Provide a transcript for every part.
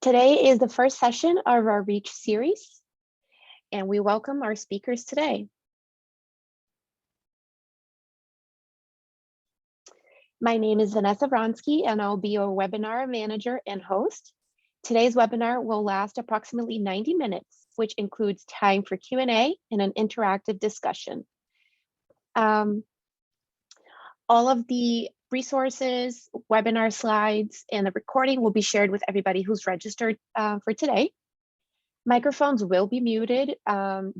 Today is the first session of our REACH series, and we welcome our speakers today. My name is Vanessa Vronsky, and I'll be your webinar manager and host. Today's webinar will last approximately 90 minutes, which includes time for Q&A and an interactive discussion. All of the resources, webinar slides, and the recording will be shared with everybody who's registered for today. Microphones will be muted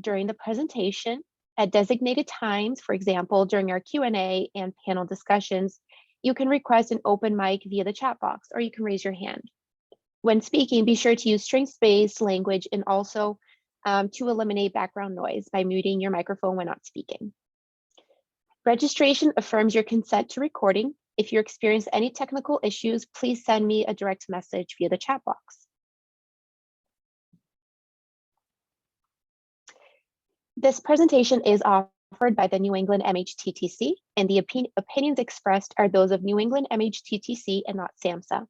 during the presentation at designated times. For example, during our Q&A and panel discussions, you can request an open mic via the chat box, or you can raise your hand. When speaking, be sure to use strengths-based language and also to eliminate background noise by muting your microphone when not speaking. Registration affirms your consent to recording. If you experience any technical issues, please send me a direct message via the chat box. This presentation is offered by the New England MHTTC, and the opinions expressed are those of New England MHTTC and not SAMHSA.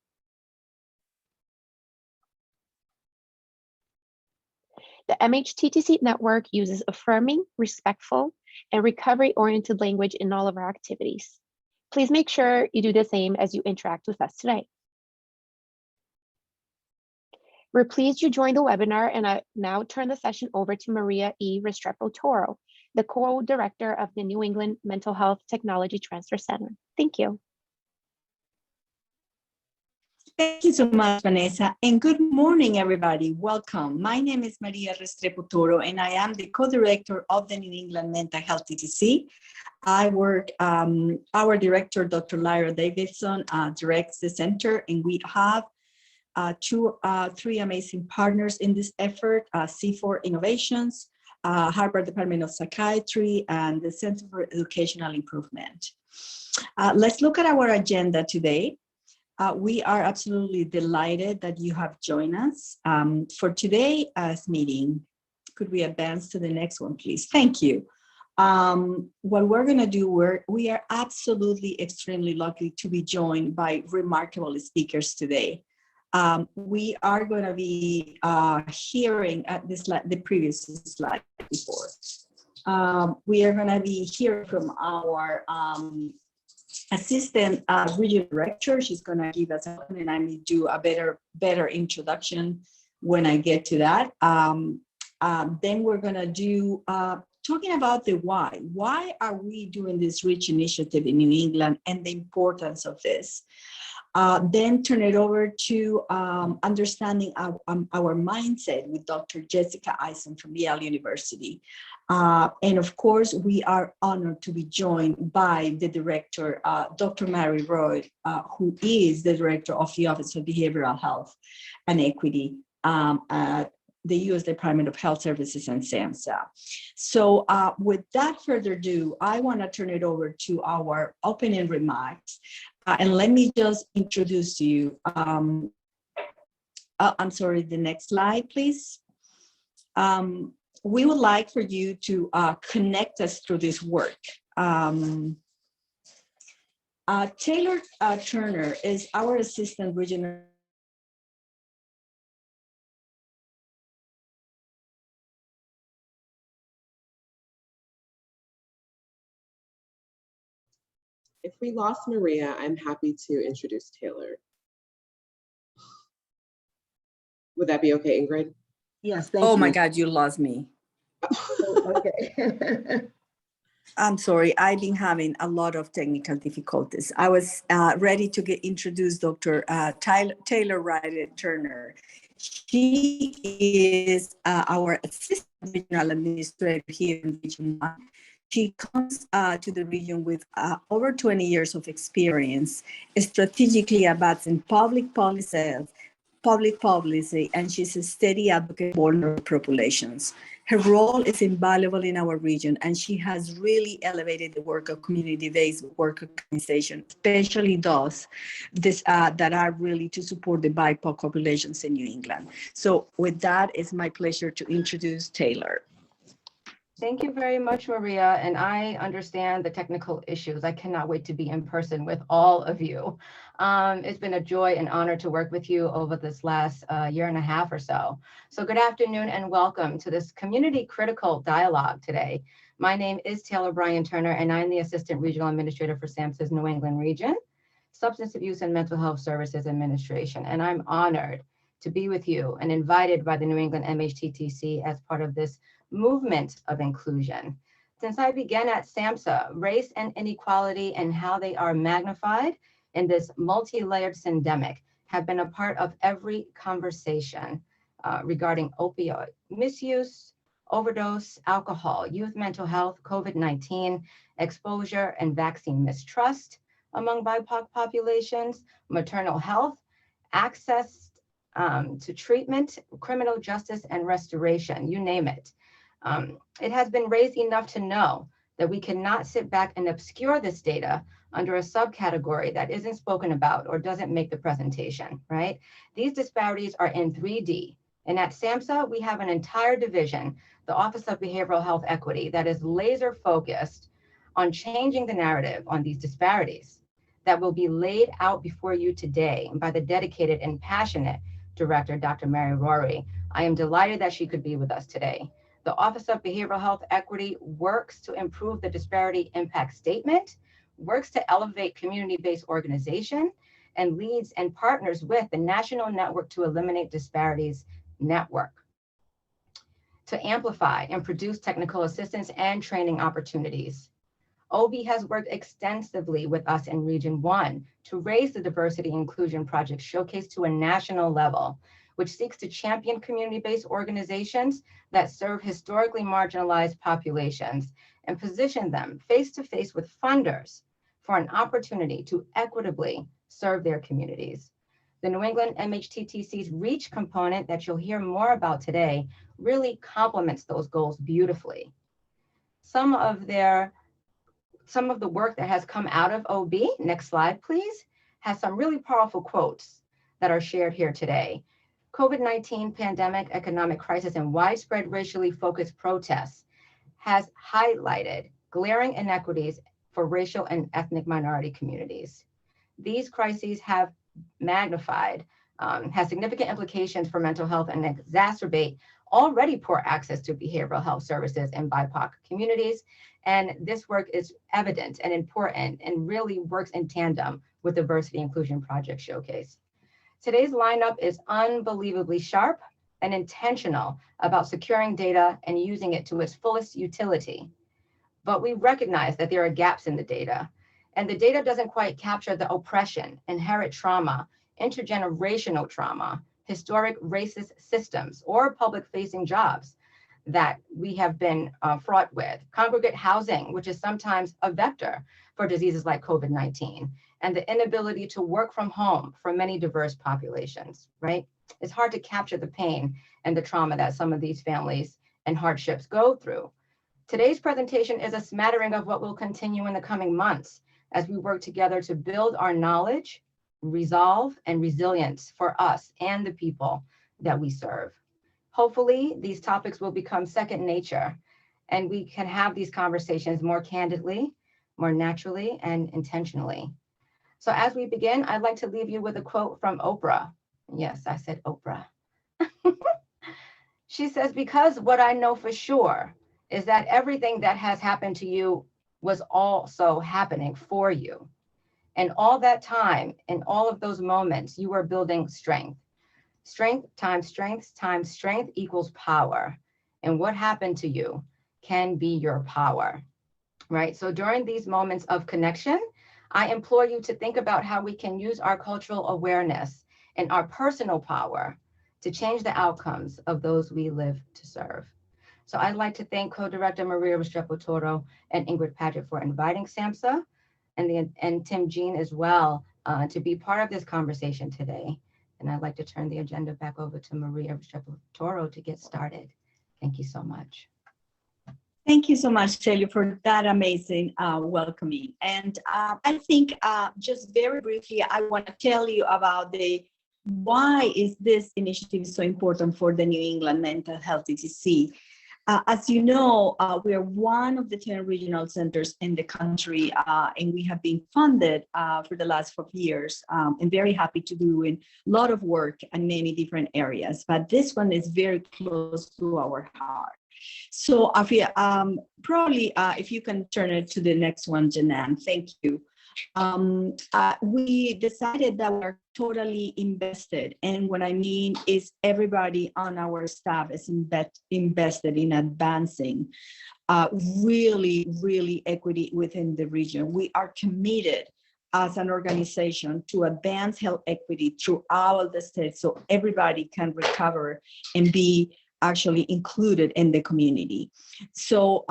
The MHTTC network uses affirming, respectful, and recovery-oriented language in all of our activities. Please make sure you do the same as you interact with us today. We're pleased you joined the webinar, and I now turn the session over to Maria E. Restrepo-Toro, the co-director of the New England Mental Health Technology Transfer Center. Thank you. Thank you so much, Vanessa, and good morning, everybody. Welcome. My name is Maria Restrepo-Toro, and I am the co-director of the New England Mental Health TTC. I work, our director, Dr. Lyra Davidson, directs the center, and we have three amazing partners in this effort, C4 Innovations, Harvard Department of Psychiatry, and the Center for Educational Improvement. Let's look at our agenda today. We are absolutely delighted that you have joined us for today's meeting. Could we advance to the next one, please? Thank you. What we're going to do, we are absolutely extremely lucky to be joined by remarkable speakers today. We are going to be hearing at the previous slide before. We are going to be hearing from our assistant regional director. She's going to give us, and I may do a better introduction when I get to that. Then we're going to do talking about the why. Why are we doing this REACH initiative in New England and the importance of this? Then turn it over to understanding our mindset with Dr. Jessica Eisen from Yale University. And of course, we are honored to be joined by the director, Dr. Mary Roy, who is the director of the Office of Behavioral Health and Equity at the U.S. Department of Health Services and SAMHSA. So with that further ado, I want to turn it over to our opening remarks. And let me just introduce you. I'm sorry, the next slide, please. We would like for you to connect us through this work. Taylor Turner is our assistant regional. If we lost Maria, I'm happy to introduce Taylor. Would that be okay, Ingrid? Yes, thank you. Oh my God, you lost me. Okay. I'm sorry, I've been having a lot of technical difficulties. I was ready to get introduced Dr. Taylor Wright Turner. She is our assistant regional administrator here in Region 1. She comes to the region with over 20 years of experience, strategically advancing public policy, and she's a steady advocate for vulnerable populations. Her role is invaluable in our region, and she has really elevated the work of community-based work organizations, especially those that are really to support the BIPOC populations in New England. So with that, it's my pleasure to introduce Taylor. Thank you very much, Maria. And I understand the technical issues. I cannot wait to be in person with all of you. It's been a joy and honor to work with you over this last year and a half or so. So good afternoon and welcome to this community critical dialogue today. My name is Taylor Bryan Turner, and I'm the Assistant Regional Administrator for SAMHSA's New England Region, Substance Abuse and Mental Health Services Administration. And I'm honored to be with you and invited by the New England MHTTC as part of this movement of inclusion. Since I began at SAMHSA, race and inequality and how they are magnified in this multi-layered syndemic have been a part of every conversation regarding opioid misuse, overdose, alcohol, youth mental health, COVID-19, exposure and vaccine mistrust among BIPOC populations, maternal health, access to treatment, criminal justice and restoration, you name it. It has been raised enough to know that we cannot sit back and obscure this data under a subcategory that isn't spoken about or doesn't make the presentation, right? These disparities are in 3D. And at SAMHSA, we have an entire division, the Office of Behavioral Health Equity, that is laser focused on changing the narrative on these disparities that will be laid out before you today by the dedicated and passionate director, Dr. Mary Rory. I am delighted that she could be with us today. The Office of Behavioral Health Equity works to improve the disparity impact statement, works to elevate community-based organization, and leads and partners with the National Network to Eliminate Disparities Network to amplify and produce technical assistance and training opportunities. OB has worked extensively with us in Region 1 to raise the Diversity Inclusion Project Showcase to a national level, which seeks to champion community-based organizations that serve historically marginalized populations and position them face-to-face with funders for an opportunity to equitably serve their communities. The New England MHTTC's REACH component that you'll hear more about today really complements those goals beautifully. Some of the work that has come out of OB, next slide please, has some really powerful quotes that are shared here today. COVID-19 pandemic, economic crisis, and widespread racially focused protests has highlighted glaring inequities for racial and ethnic minority communities. These crises have magnified, has significant implications for mental health and exacerbate already poor access to behavioral health services in BIPOC communities. And this work is evident and important and really works in tandem with Diversity Inclusion Project Showcase. Today's lineup is unbelievably sharp and intentional about securing data and using it to its fullest utility. But we recognize that there are gaps in the data, and the data doesn't quite capture the oppression, inherent trauma, intergenerational trauma, historic racist systems, or public-facing jobs that we have been fraught with, congregate housing, which is sometimes a vector for diseases like COVID-19, and the inability to work from home for many diverse populations, right? It's hard to capture the pain and the trauma that some of these families and hardships go through. Today's presentation is a smattering of what will continue in the coming months as we work together to build our knowledge, resolve, and resilience for us and the people that we serve. Hopefully, these topics will become second nature and we can have these conversations more candidly, more naturally, and intentionally. So as we begin, I'd like to leave you with a quote from Oprah. Yes, I said Oprah. She says, because what I know for sure is that everything that has happened to you was also happening for you. And all that time, in all of those moments, you were building strength. Strength times strength equals power. And what happened to you can be your power, right? So during these moments of connection, I implore you to think about how we can use our cultural awareness and our personal power to change the outcomes of those we live to serve. So I'd like to thank co-director Maria Restrepo-Toro and Ingrid Paget for inviting SAMHSA and Tim Jean as well to be part of this conversation today. And I'd like to turn the agenda back over to Maria Restrepo-Toro to get started. Thank you so much. Thank you so much, Taylor, for that amazing welcoming. And I think just very briefly, I want to tell you about why is this initiative so important for the New England Mental Health TTC. As you know, we are one of the 10 regional centers in the country, and we have been funded for the last 4 years. And very happy to do a lot of work in many different areas, but this one is very close to our heart. So, Afia, probably if you can turn it to the next one, Janan, thank you. We decided that we're totally invested, and what I mean is everybody on our staff is invested in advancing really equity within the region. We are committed as an organization to advance health equity throughout the state so everybody can recover and be actually included in the community. So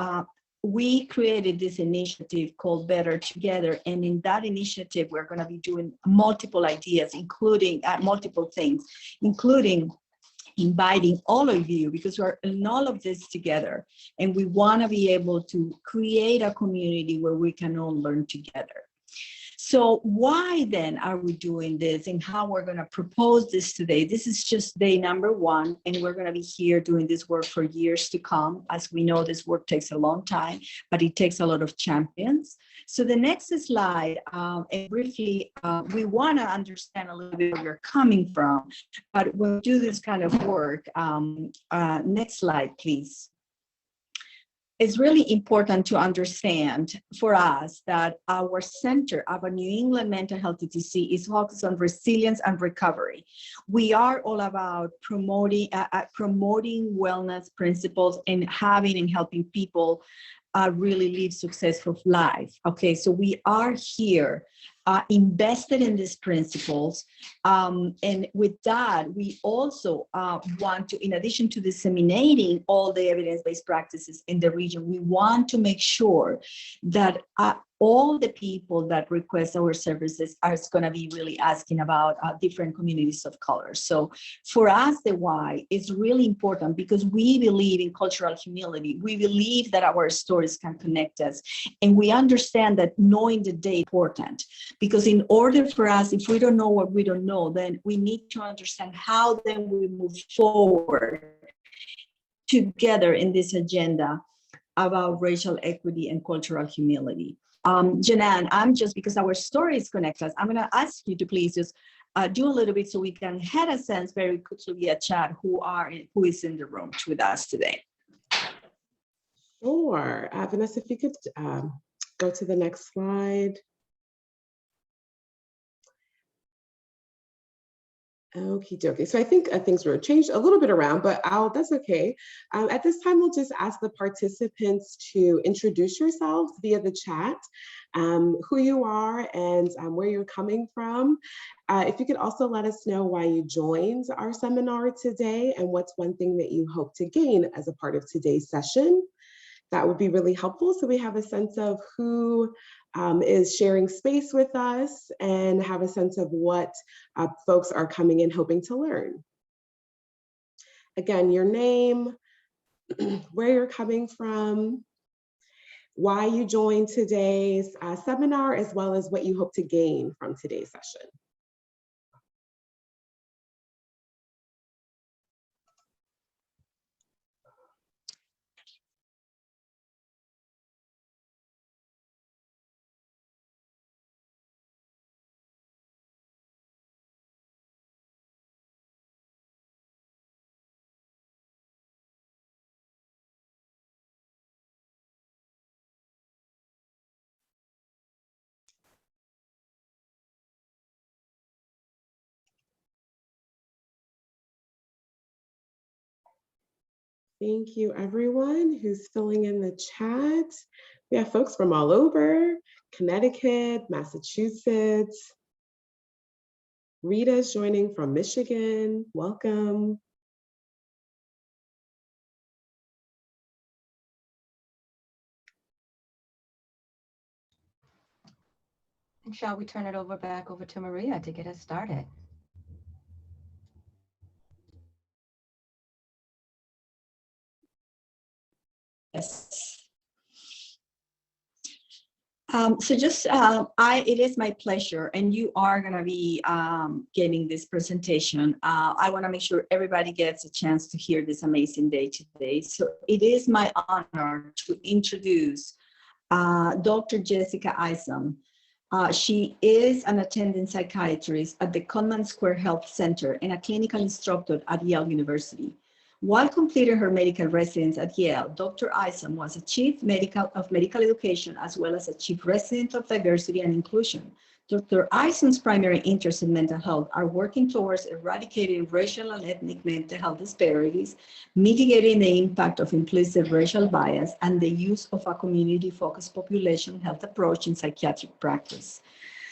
we created this initiative called Better Together. And in that initiative, we're going to be doing multiple ideas, including multiple things, including inviting all of you, because we're in all of this together. And we want to be able to create a community where we can all learn together. So why then are we doing this, and how we're going to propose this today? This is just day number 1, and we're going to be here doing this work for years to come. As we know, this work takes a long time, but it takes a lot of champions. So the next slide, and briefly, we want to understand a little bit where you're coming from, but when we do this kind of work, next slide, please. It's really important to understand for us that our center, our New England Mental Health TTC, is focused on resilience and recovery. We are all about promoting wellness principles and having and helping people really live successful life. Okay, so we are here invested in these principles. And with that, we also want to, in addition to disseminating all the evidence-based practices in the region, we want to make sure that all the people that request our services are going to be really asking about different communities of color. So for us, the why is really important because we believe in cultural humility. We believe that our stories can connect us. And we understand that knowing the data is important, because in order for us, if we don't know what we don't know, then we need to understand how then we move forward together in this agenda about racial equity and cultural humility. Janan, I'm just, because our stories connect us, I'm going to ask you to please just do a little bit so we can have a sense very quickly via chat who is in the room with us today. Sure. Vanessa, if you could go to the next slide. Okie dokie. So I think things were changed a little bit around, but that's okay. At this time, we'll just ask the participants to introduce yourselves via the chat, who you are and where you're coming from. If you could also let us know why you joined our seminar today and what's one thing that you hope to gain as a part of today's session. That would be really helpful so we have a sense of who is sharing space with us and have a sense of what folks are coming in hoping to learn. Again, your name, where you're coming from, why you joined today's seminar, as well as what you hope to gain from today's session. Thank you, everyone who's filling in the chat. We have folks from all over, Connecticut, Massachusetts. Rita's joining from Michigan. Welcome. And shall we turn it back over to Maria to get us started? Yes. It is my pleasure, and you are going to be giving this presentation. I want to make sure everybody gets a chance to hear this amazing day today. So it is my honor to introduce Dr. Jessica Isom. She is an attending psychiatrist at the Conman Square Health Center and a clinical instructor at Yale University. While completing her medical residence at Yale, Dr. Isom was a chief of medical education as well as a chief resident of diversity and inclusion. Dr. Isom's primary interests in mental health are working towards eradicating racial and ethnic mental health disparities, mitigating the impact of implicit racial bias, and the use of a community-focused population health approach in psychiatric practice.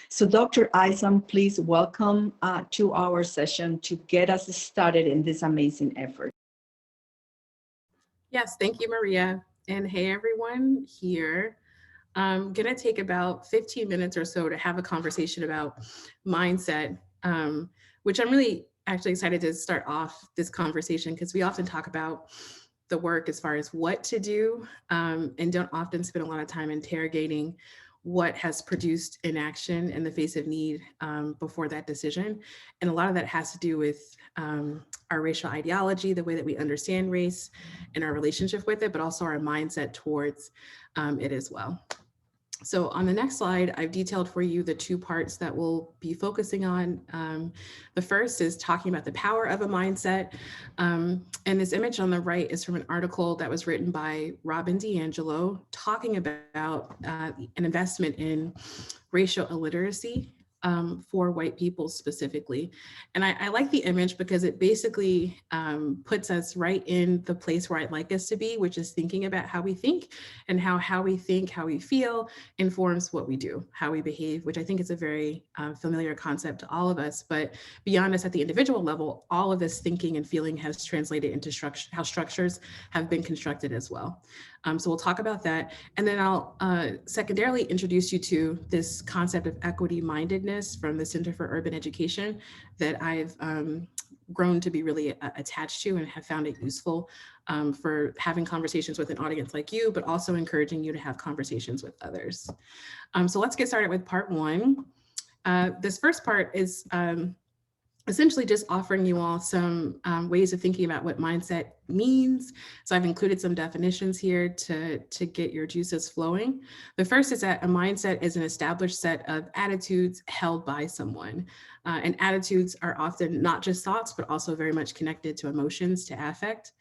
So Dr. Isom, please welcome to our session to get us started in this amazing effort. Yes, thank you, Maria. And hey, everyone here. I'm going to take about 15 minutes or so to have a conversation about mindset, which I'm really actually excited to start off this conversation because we often talk about the work as far as what to do and don't often spend a lot of time interrogating what has produced inaction in the face of need before that decision. And a lot of that has to do with our racial ideology, the way that we understand race and our relationship with it, but also our mindset towards it as well. So on the next slide, I've detailed for you the two parts that we'll be focusing on. The first is talking about the power of a mindset. And this image on the right is from an article that was written by Robin DiAngelo talking about an investment in racial illiteracy for white people specifically. And I like the image because it basically puts us right in the place where I'd like us to be, which is thinking about how we think and how we think, how we feel informs what we do, how we behave, which I think is a very familiar concept to all of us. But beyond us at the individual level, all of this thinking and feeling has translated into how structures have been constructed as well. So we'll talk about that. And then I'll secondarily introduce you to this concept of equity-mindedness from the Center for Urban Education that I've grown to be really attached to and have found it useful for having conversations with an audience like you, but also encouraging you to have conversations with others. So let's get started with part one. This first part is essentially just offering you all some ways of thinking about what mindset means. So I've included some definitions here to get your juices flowing. The first is that a mindset is an established set of attitudes held by someone. And attitudes are often not just thoughts, but also very much connected to emotions, to affect.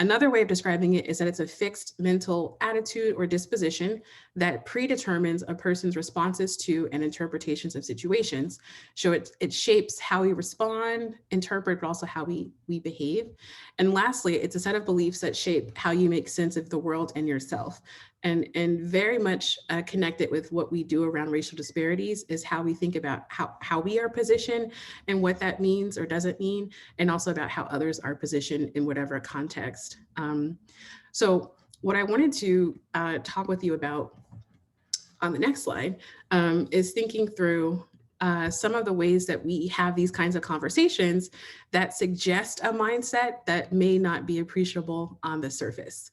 Another way of describing it is that it's a fixed mental attitude or disposition that predetermines a person's responses to and interpretations of situations. So it shapes how we respond, interpret, but also how we behave. And lastly, it's a set of beliefs that shape how you make sense of the world and yourself. And very much connected with what we do around racial disparities is how we think about how we are positioned and what that means or doesn't mean, and also about how others are positioned in whatever context. So what I wanted to talk with you about on the next slide is thinking through some of the ways that we have these kinds of conversations that suggest a mindset that may not be appreciable on the surface.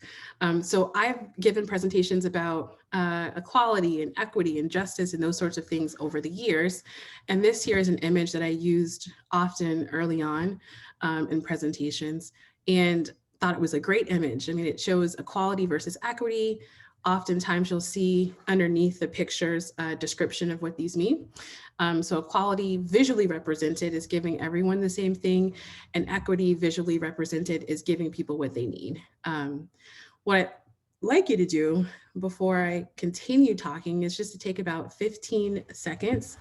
So I've given presentations about equality and equity and justice and those sorts of things over the years. And this here is an image that I used often early on in presentations and thought it was a great image. I mean, it shows equality versus equity. Oftentimes you'll see underneath the pictures a description of what these mean. So equality visually represented is giving everyone the same thing, and equity visually represented is giving people what they need. What I'd like you to do before I continue talking is just to take about 15 seconds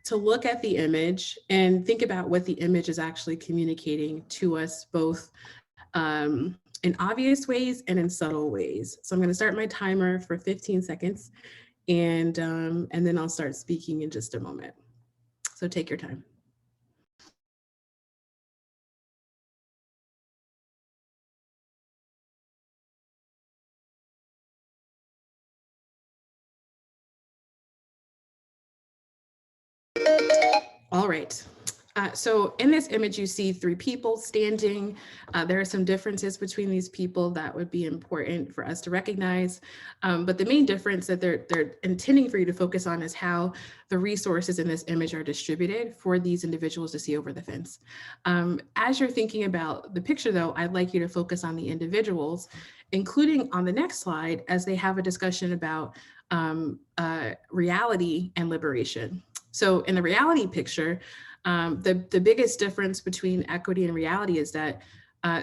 to look at the image and think about what the image is actually communicating to us, both in obvious ways and in subtle ways. So I'm going to start my timer for 15 seconds and then I'll start speaking in just a moment. So take your time. All right. So in this image, you see three people standing. There are some differences between these people that would be important for us to recognize. But the main difference that they're intending for you to focus on is how the resources in this image are distributed for these individuals to see over the fence. As you're thinking about the picture, though, I'd like you to focus on the individuals, including on the next slide, as they have a discussion about reality and liberation. So in the reality picture, the biggest difference between equity and reality is that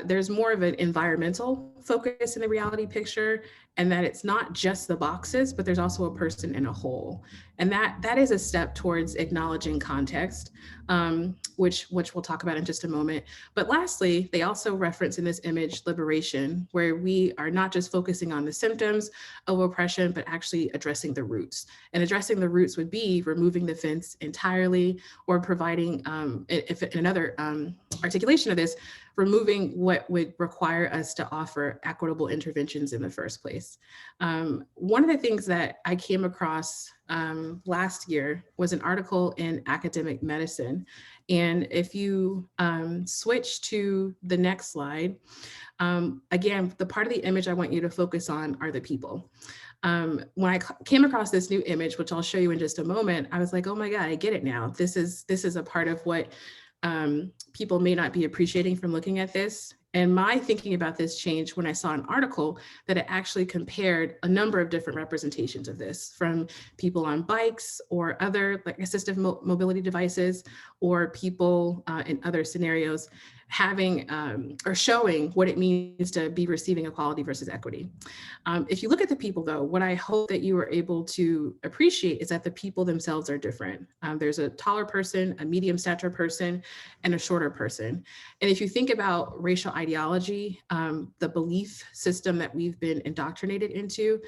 there's more of an environmental focus in the reality picture, and that it's not just the boxes, but there's also a person in a whole. And that is a step towards acknowledging context, which we'll talk about in just a moment. But lastly, they also reference in this image liberation, where we are not just focusing on the symptoms of oppression, but actually addressing the roots. And addressing the roots would be removing the fence entirely, or providing, if another articulation of this, removing what would require us to offer equitable interventions in the first place. One of the things that I came across last year was an article in Academic Medicine. And if you switch to the next slide, again, the part of the image I want you to focus on are the people. When I came across this new image, which I'll show you in just a moment, I was like, oh my God, I get it now. This is a part of what people may not be appreciating from looking at this. And my thinking about this changed when I saw an article that it actually compared a number of different representations of this, from people on bikes or other like assistive mobility devices, or people in other scenarios having or showing what it means to be receiving equality versus equity. If you look at the people, though, what I hope that you are able to appreciate is that the people themselves are different. There's a taller person, a medium stature person, and a shorter person. And if you think about racial ideology, the belief system that we've been indoctrinated into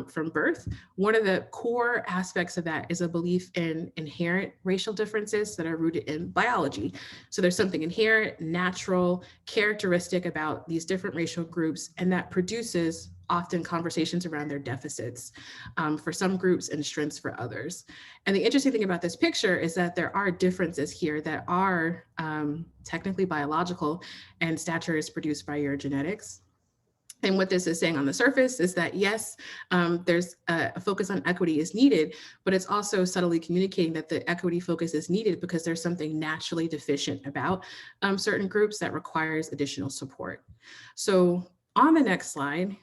from birth, one of the core aspects of that is a belief in inherent racial differences that are rooted in biology. So there's something inherent, natural, characteristic about these different racial groups, and that produces often conversations around their deficits for some groups and strengths for others. And the interesting thing about this picture is that there are differences here that are technically biological, and stature is produced by your genetics. And what this is saying on the surface is that, yes, there's a focus on equity is needed, but it's also subtly communicating that the equity focus is needed because there's something naturally deficient about certain groups that requires additional support. So on the next slide,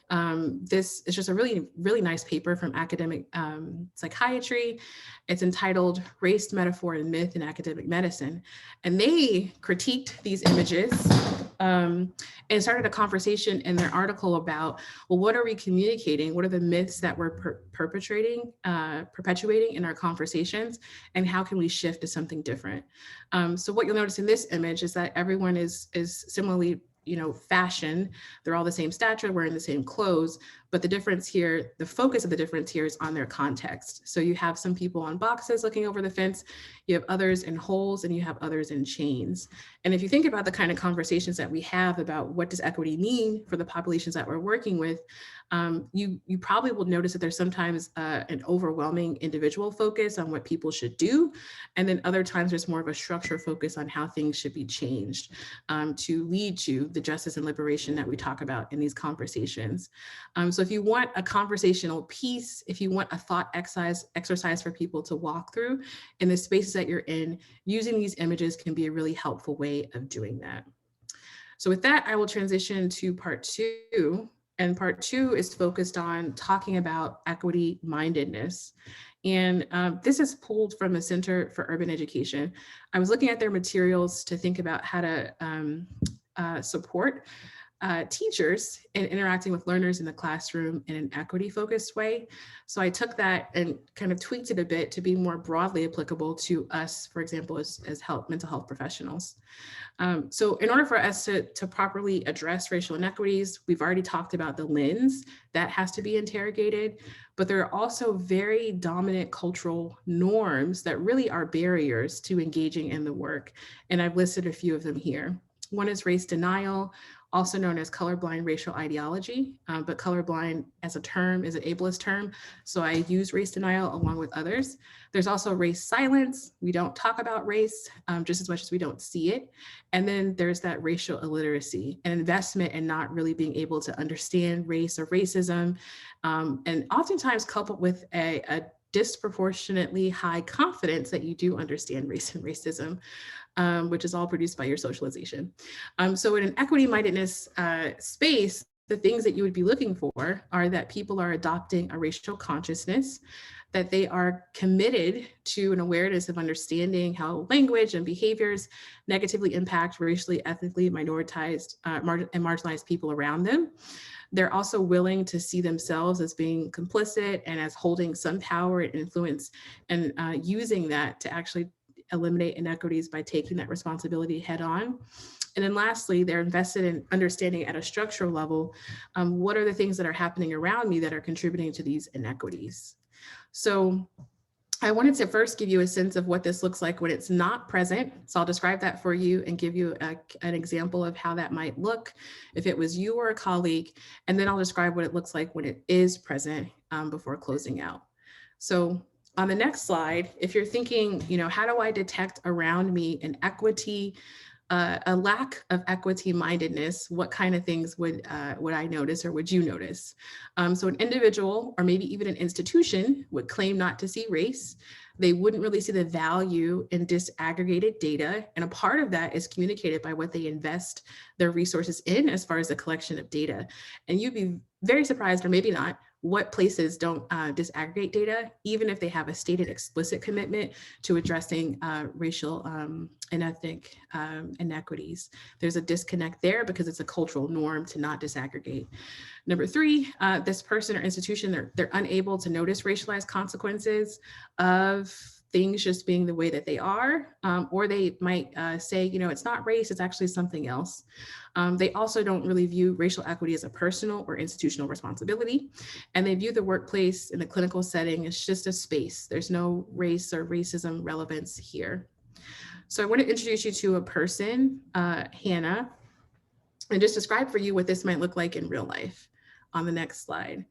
this is just a really, really nice paper from academic psychiatry. It's entitled Race, Metaphor, and Myth in Academic Medicine. And they critiqued these images and started a conversation in their article about, well, what are we communicating? What are the myths that we're perpetuating in our conversations? And how can we shift to something different? So what you'll notice in this image is that everyone is similarly fashion. They're all the same stature, wearing the same clothes, but the difference here, the focus of the difference here is on their context. So you have some people on boxes looking over the fence, you have others in holes, and you have others in chains. And if you think about the kind of conversations that we have about what does equity mean for the populations that we're working with, you probably will notice that there's sometimes an overwhelming individual focus on what people should do. And then other times there's more of a structure focus on how things should be changed to lead to the justice and liberation that we talk about in these conversations. So if you want a conversational piece, if you want a thought exercise for people to walk through in the spaces that you're in, using these images can be a really helpful way of doing that. So with that, I will transition to part two. And part two is focused on talking about equity-mindedness. And this is pulled from the Center for Urban Education. I was looking at their materials to think about how to support teachers in interacting with learners in the classroom in an equity-focused way. So I took that and kind of tweaked it a bit to be more broadly applicable to us, for example, as mental health professionals. So in order for us to properly address racial inequities, we've already talked about the lens that has to be interrogated, but there are also very dominant cultural norms that really are barriers to engaging in the work. And I've listed a few of them here. One is race denial, also known as colorblind racial ideology, but colorblind as a term is an ableist term, so I use race denial along with others. There's also race silence. We don't talk about race just as much as we don't see it. And then there's that racial illiteracy, an investment in not really being able to understand race or racism, and oftentimes coupled with a disproportionately high confidence that you do understand race and racism, which is all produced by your socialization. So in an equity-mindedness space, the things that you would be looking for are that people are adopting a racial consciousness, that they are committed to an awareness of understanding how language and behaviors negatively impact racially, ethnically minoritized and marginalized people around them. They're also willing to see themselves as being complicit and as holding some power and influence, and using that to actually eliminate inequities by taking that responsibility head on. And then lastly, they're invested in understanding at a structural level, what are the things that are happening around me that are contributing to these inequities. So I wanted to first give you a sense of what this looks like when it's not present. So I'll describe that for you and give you an example of how that might look if it was you or a colleague. And then I'll describe what it looks like when it is present before closing out. So on the next slide, if you're thinking, how do I detect around me an equity, a lack of equity-mindedness, what kind of things would I notice, or would you notice? So an individual, or maybe even an institution, would claim not to see race. They wouldn't really see the value in disaggregated data. And a part of that is communicated by what they invest their resources in as far as the collection of data. And you'd be very surprised, or maybe not, what places don't disaggregate data, even if they have a stated explicit commitment to addressing racial and ethnic inequities. There's a disconnect there because it's a cultural norm to not disaggregate. Number three, this person or institution, they're unable to notice racialized consequences of things just being the way that they are, or they might say, it's not race, it's actually something else. They also don't really view racial equity as a personal or institutional responsibility, and they view the workplace in the clinical setting as just a space. There's no race or racism relevance here. So I want to introduce you to a person, Hannah, and just describe for you what this might look like in real life on the next slide.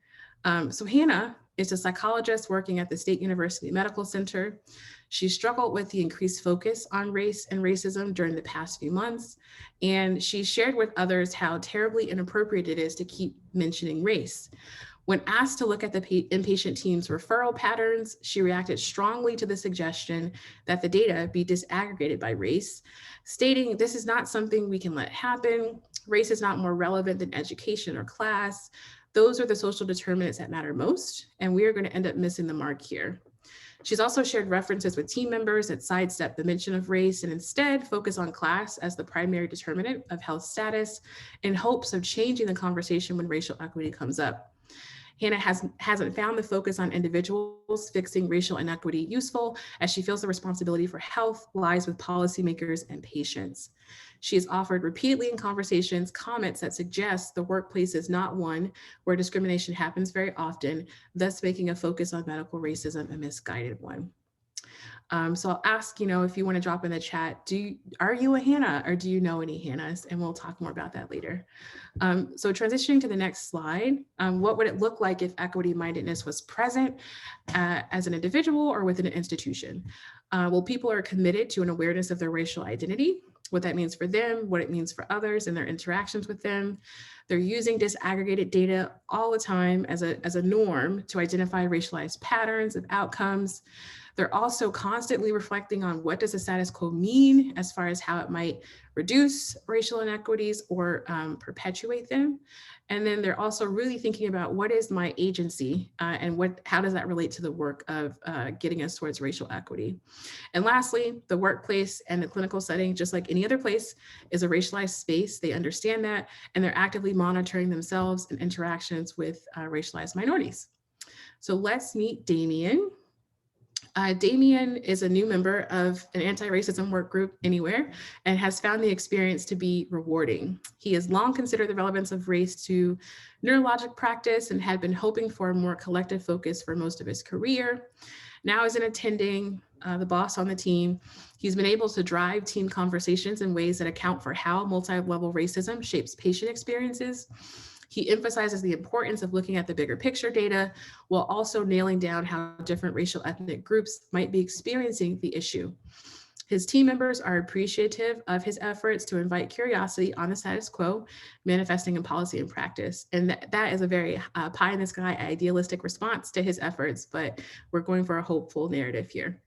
So Hannah is a psychologist working at the State University Medical Center. She struggled with the increased focus on race and racism during the past few months, and she shared with others how terribly inappropriate it is to keep mentioning race. When asked to look at the inpatient team's referral patterns, she reacted strongly to the suggestion that the data be disaggregated by race, stating, "This is not something we can let happen. Race is not more relevant than education or class. Those are the social determinants that matter most, and we are going to end up missing the mark here." She's also shared references with team members that sidestep the mention of race and instead focus on class as the primary determinant of health status in hopes of changing the conversation when racial equity comes up. Hannah hasn't found the focus on individuals fixing racial inequity useful, as she feels the responsibility for health lies with policymakers and patients. She has offered repeatedly in conversations comments that suggest the workplace is not one where discrimination happens very often, thus making a focus on medical racism a misguided one. So I'll ask, if you want to drop in the chat, are you a Hannah, or do you know any Hannahs? And we'll talk more about that later. So transitioning to the next slide, what would it look like if equity-mindedness was present as an individual or within an institution? Well, people are committed to an awareness of their racial identity, what that means for them, what it means for others and their interactions with them. They're using disaggregated data all the time as a norm to identify racialized patterns of outcomes. They're also constantly reflecting on what does the status quo mean as far as how it might reduce racial inequities or perpetuate them. And then they're also really thinking about what is my agency and how does that relate to the work of getting us towards racial equity. And lastly, the workplace and the clinical setting, just like any other place, is a racialized space. They understand that, and they're actively monitoring themselves and interactions with racialized minorities. So let's meet Damien. Damien is a new member of an anti-racism work group anywhere and has found the experience to be rewarding. He has long considered the relevance of race to neurologic practice and had been hoping for a more collective focus for most of his career. Now as an attending the boss on the team. He's been able to drive team conversations in ways that account for how multi-level racism shapes patient experiences. He emphasizes the importance of looking at the bigger picture data while also nailing down how different racial ethnic groups might be experiencing the issue. His team members are appreciative of his efforts to invite curiosity on the status quo, manifesting in policy and practice. And that is a very pie in the sky, idealistic response to his efforts, but we're going for a hopeful narrative here.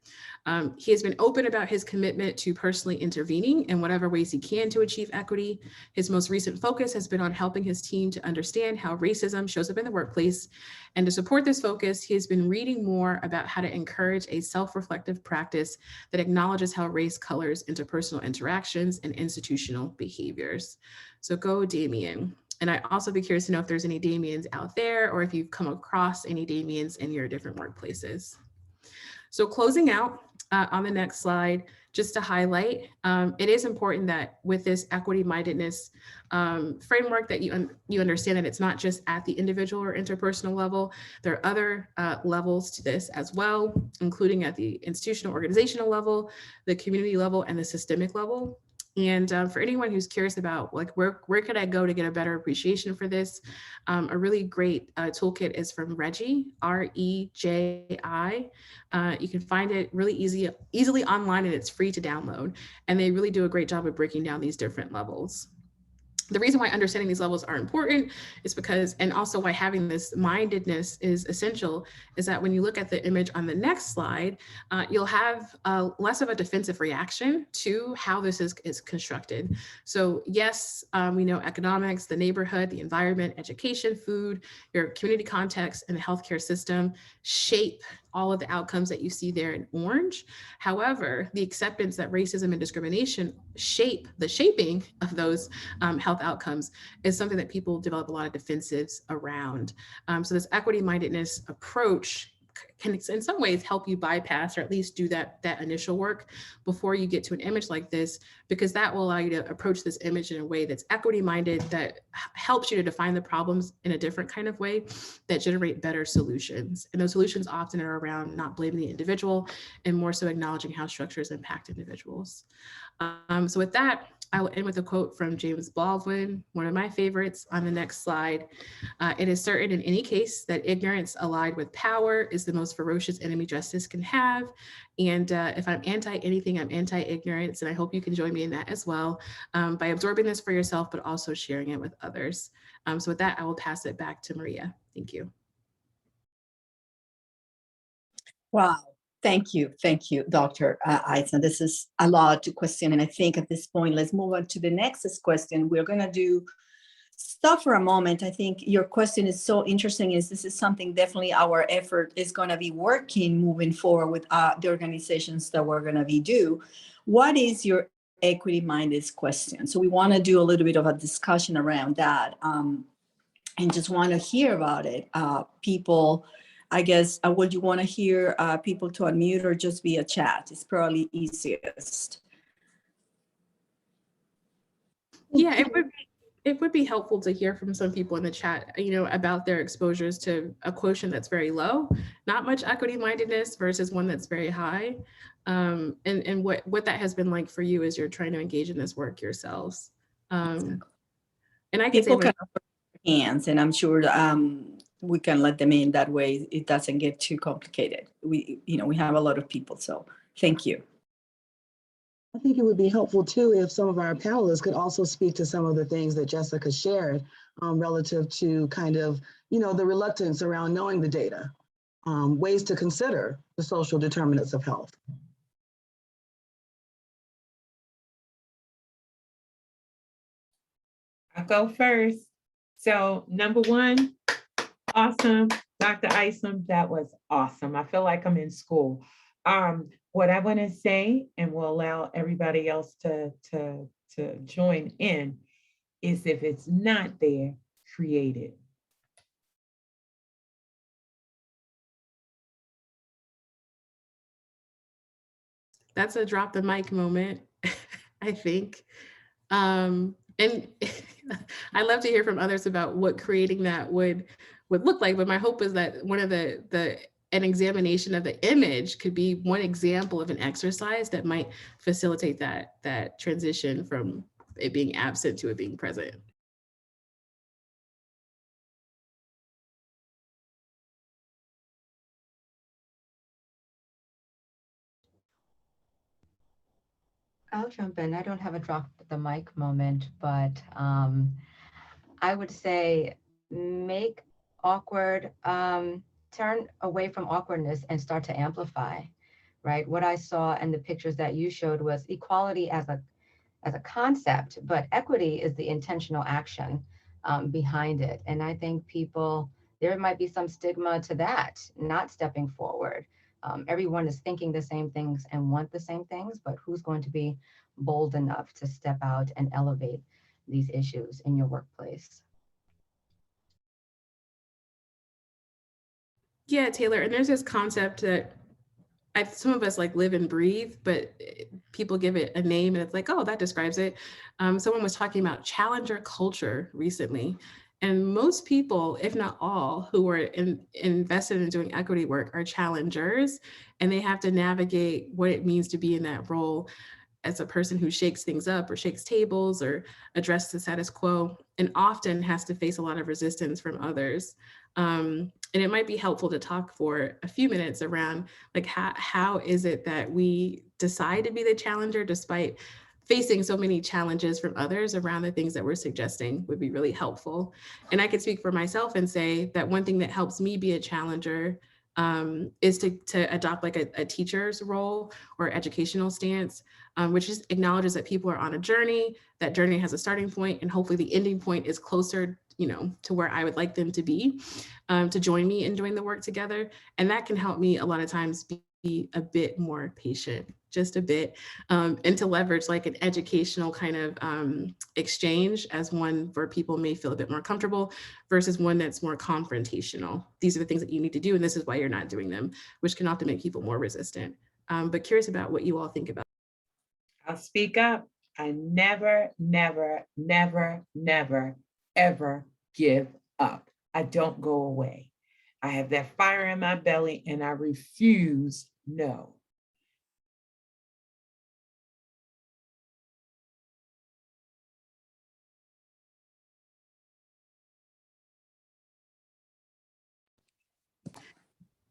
He has been open about his commitment to personally intervening in whatever ways he can to achieve equity. His most recent focus has been on helping his team to understand how racism shows up in the workplace. And to support this focus, he has been reading more about how to encourage a self-reflective practice that acknowledges how race colors interpersonal interactions and institutional behaviors. So go, Damien. And I'd also be curious to know if there's any Damiens out there or if you've come across any Damiens in your different workplaces. So closing out on the next slide, just to highlight, it is important that with this equity-mindedness framework that you understand that it's not just at the individual or interpersonal level. There are other levels to this as well, including at the institutional organizational level, the community level, and the systemic level. And for anyone who's curious about like where could I go to get a better appreciation for this, a really great toolkit is from Reji, R-E-J-I. You can find it really easily online, and it's free to download. And they really do a great job of breaking down these different levels. The reason why understanding these levels are important is because, and also why having this mindedness is essential, is that when you look at the image on the next slide, you'll have less of a defensive reaction to how this is constructed. So yes, we know economics, the neighborhood, the environment, education, food, your community context, and the healthcare system shape all of the outcomes that you see there in orange. However, the acceptance that racism and discrimination shape the shaping of those health outcomes is something that people develop a lot of defensives around. So this equity-mindedness approach can in some ways help you bypass or at least do that initial work before you get to an image like this, because that will allow you to approach this image in a way that's equity-minded, that helps you to define the problems in a different kind of way that generate better solutions. And those solutions often are around not blaming the individual and more so acknowledging how structures impact individuals. So with that, I will end with a quote from James Baldwin, one of my favorites, on the next slide. It is certain in any case that ignorance allied with power is the most ferocious enemy justice can have. And if I'm anti-anything, I'm anti-ignorance. And I hope you can join me in that as well, by absorbing this for yourself, but also sharing it with others. So with that, I will pass it back to Maria. Thank you. Wow. Thank you, Dr. Eisen. This is a lot to question. And I think at this point, let's move on to the next question. We're going to do stop for a moment. I think your question is so interesting. This is something definitely our effort is going to be working moving forward with the organizations that we're going to be do. What is your equity-minded question? So we want to do a little bit of a discussion around that, and just want to hear about it. People, I guess, would you want to hear people to unmute or just via chat? It's probably easiest. Yeah, it would be helpful to hear from some people in the chat, about their exposures to a quotient that's very low, not much equity-mindedness versus one that's very high, and what that has been like for you as you're trying to engage in this work yourselves. Exactly. And I can say hands, and I'm sure we can let them in that way. It doesn't get too complicated. We have a lot of people, so thank you. I think it would be helpful too if some of our panelists could also speak to some of the things that Jessica shared relative to kind of, the reluctance around knowing the data, ways to consider the social determinants of health. I'll go first. So number one, awesome. Dr. Isom, that was awesome. I feel like I'm in school. What I want to say, and will allow everybody else to join in, is if it's not there, create it. That's a drop the mic moment, I think. And I'd love to hear from others about what creating that would look like. But my hope is that one of the an examination of the image could be one example of an exercise that might facilitate that transition from it being absent to it being present. I'll jump in. I don't have a drop the mic moment, but I would say make awkward, turn away from awkwardness and start to amplify, right? What I saw in the pictures that you showed was equality as a concept, but equity is the intentional action behind it. And I think there might be some stigma to that, not stepping forward. Everyone is thinking the same things and want the same things, but who's going to be bold enough to step out and elevate these issues in your workplace? Yeah, Taylor, and there's this concept that some of us like live and breathe, but people give it a name and it's like, oh, that describes it. Someone was talking about challenger culture recently. And most people, if not all, who are invested in doing equity work are challengers, and they have to navigate what it means to be in that role as a person who shakes things up or shakes tables or addresses the status quo, and often has to face a lot of resistance from others. And it might be helpful to talk for a few minutes around like how is it that we decide to be the challenger despite facing so many challenges from others around the things that we're suggesting would be really helpful. And I could speak for myself and say that one thing that helps me be a challenger is to adopt like a teacher's role or educational stance, which just acknowledges that people are on a journey, that journey has a starting point, and hopefully the ending point is closer, to where I would like them to be, to join me in doing the work together. And that can help me a lot of times be a bit more patient, just a bit, and to leverage like an educational kind of exchange as one where people may feel a bit more comfortable versus one that's more confrontational. These are the things that you need to do, and this is why you're not doing them, which can often make people more resistant. But curious about what you all think about. I'll speak up. I never, never, never, never, ever give up. I don't go away. I have that fire in my belly and I refuse no.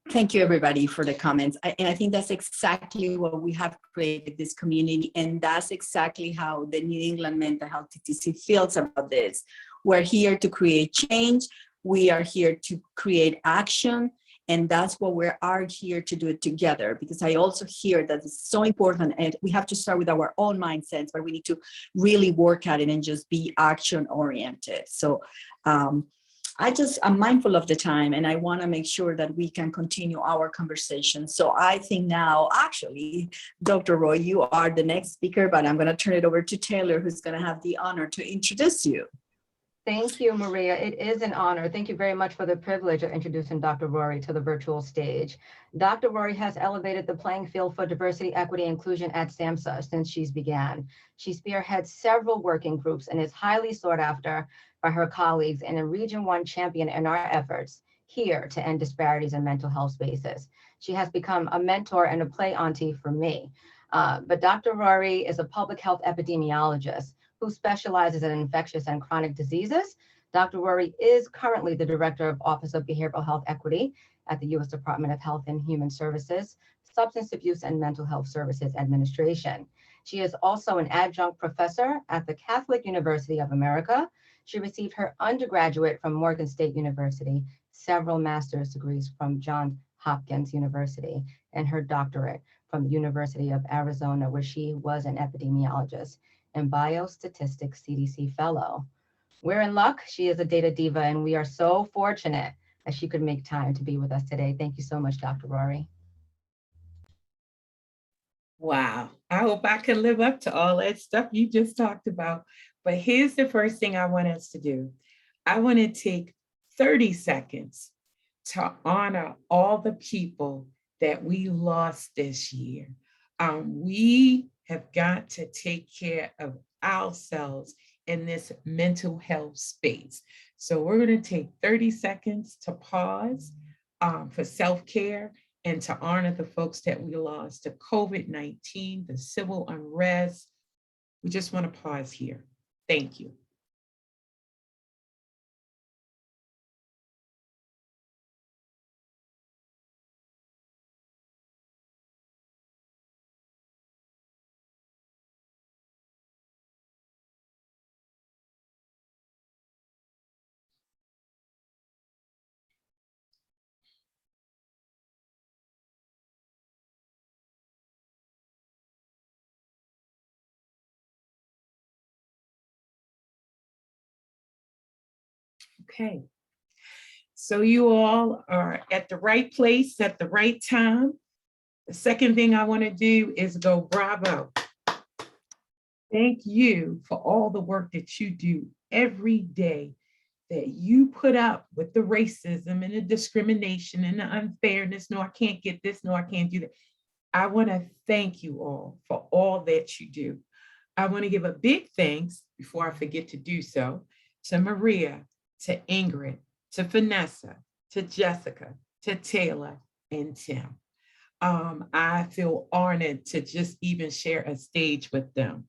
Thank you, everybody, for the comments. And I think that's exactly what we have created this community. And that's exactly how the New England Mental Health TTC feels about this. We're here to create change. We are here to create action. And that's what we are here to do it together, because I also hear that it's so important, and we have to start with our own mindsets, but we need to really work at it and just be action oriented. So I'm mindful of the time, and I want to make sure that we can continue our conversation. So I think now, actually, Dr. Roy, you are the next speaker, but I'm going to turn it over to Taylor, who's going to have the honor to introduce you. Thank you, Maria. It is an honor. Thank you very much for the privilege of introducing Dr. Rory to the virtual stage. Dr. Rory has elevated the playing field for diversity, equity, and inclusion at SAMHSA since she's began. She spearheads several working groups and is highly sought after by her colleagues and a Region 1 champion in our efforts here to end disparities in mental health spaces. She has become a mentor and a play auntie for me. But Dr. Rory is a public health epidemiologist who specializes in infectious and chronic diseases. Dr. Rory is currently the Director of Office of Behavioral Health Equity at the U.S. Department of Health and Human Services, Substance Abuse and Mental Health Services Administration. She is also an adjunct professor at the Catholic University of America. She received her undergraduate from Morgan State University, several master's degrees from Johns Hopkins University, and her doctorate from the University of Arizona, where she was an epidemiologist and biostatistics CDC fellow. We're in luck. She is a data diva, and we are so fortunate that she could make time to be with us today. Thank you so much, Dr. Rory. Wow. I hope I can live up to all that stuff you just talked about. But here's the first thing I want us to do. I want to take 30 seconds to honor all the people that we lost this year. We have got to take care of ourselves in this mental health space. So we're going to take 30 seconds to pause, for self-care and to honor the folks that we lost to COVID-19, the civil unrest. We just want to pause here. Thank you. Okay. So you all are at the right place at the right time. The second thing I want to do is go bravo. Thank you for all the work that you do every day, that you put up with the racism and the discrimination and the unfairness. No, I can't get this. No, I can't do that. I want to thank you all for all that you do. I want to give a big thanks, before I forget to do so, to Maria, to Ingrid, to Vanessa, to Jessica, to Taylor, and Tim. I feel honored to just even share a stage with them.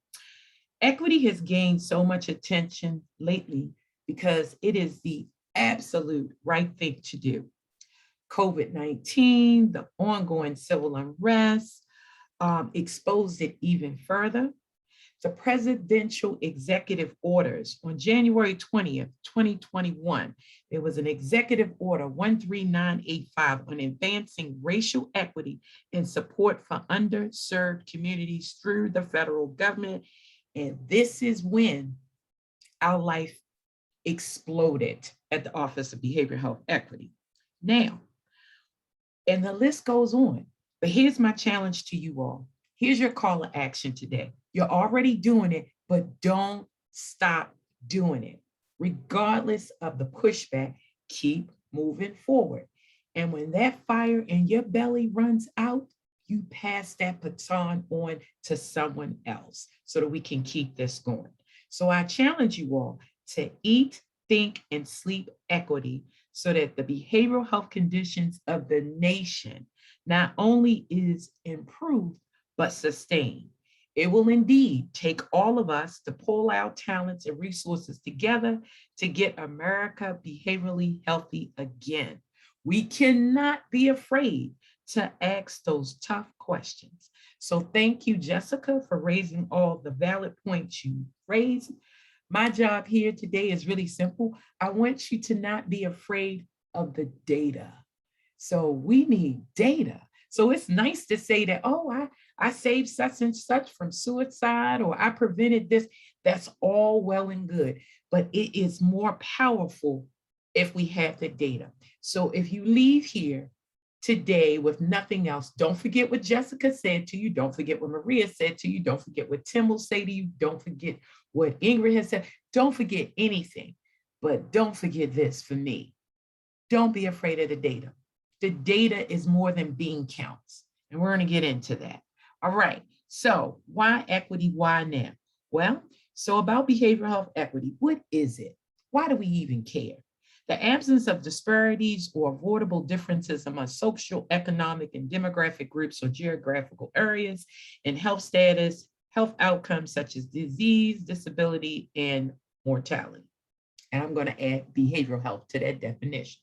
Equity has gained so much attention lately because it is the absolute right thing to do. COVID-19, the ongoing civil unrest, exposed it even further. The presidential executive orders on January 20th, 2021, there was an executive order 13985 on advancing racial equity and support for underserved communities through the federal government. And this is when our life exploded at the Office of Behavioral Health Equity. Now, and the list goes on, but here's my challenge to you all. Here's your call to action today. You're already doing it, but don't stop doing it. Regardless of the pushback, keep moving forward. And when that fire in your belly runs out, you pass that baton on to someone else so that we can keep this going. So I challenge you all to eat, think, and sleep equity so that the behavioral health conditions of the nation not only is improved, but sustained. It will indeed take all of us to pull our talents and resources together to get America behaviorally healthy again. We cannot be afraid to ask those tough questions. So thank you, Jessica, for raising all the valid points you raised. My job here today is really simple. I want you to not be afraid of the data. So we need data. So it's nice to say that, oh, I saved such and such from suicide, or I prevented this. That's all well and good, but it is more powerful if we have the data. So if you leave here today with nothing else, don't forget what Jessica said to you. Don't forget what Maria said to you. Don't forget what Tim will say to you. Don't forget what Ingrid has said. Don't forget anything, but don't forget this for me. Don't be afraid of the data. The data is more than bean counts, and we're going to get into that. All right, so why equity, why now? Well, so about behavioral health equity, what is it? Why do we even care? The absence of disparities or avoidable differences among social, economic, and demographic groups or geographical areas in health status, health outcomes such as disease, disability, and mortality. And I'm going to add behavioral health to that definition.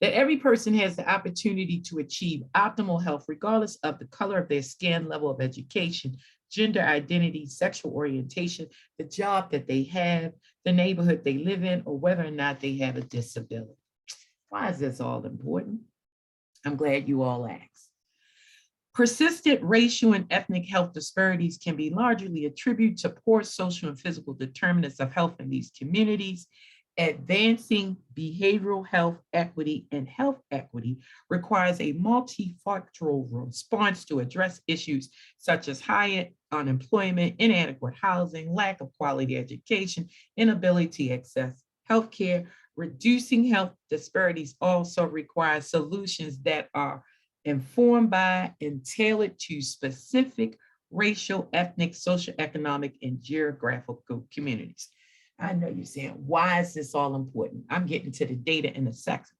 That every person has the opportunity to achieve optimal health regardless of the color of their skin, level of education, gender identity, sexual orientation, the job that they have, the neighborhood they live in, or whether or not they have a disability. Why is this all important? I'm glad you all asked. Persistent racial and ethnic health disparities can be largely attributed to poor social and physical determinants of health in these communities. Advancing behavioral health equity and health equity requires a multifactorial response to address issues such as high unemployment, inadequate housing, lack of quality education, inability to access healthcare. Reducing health disparities also requires solutions that are informed by and tailored to specific racial, ethnic, socioeconomic, and geographical communities. I know you're saying, why is this all important? I'm getting to the data in a second.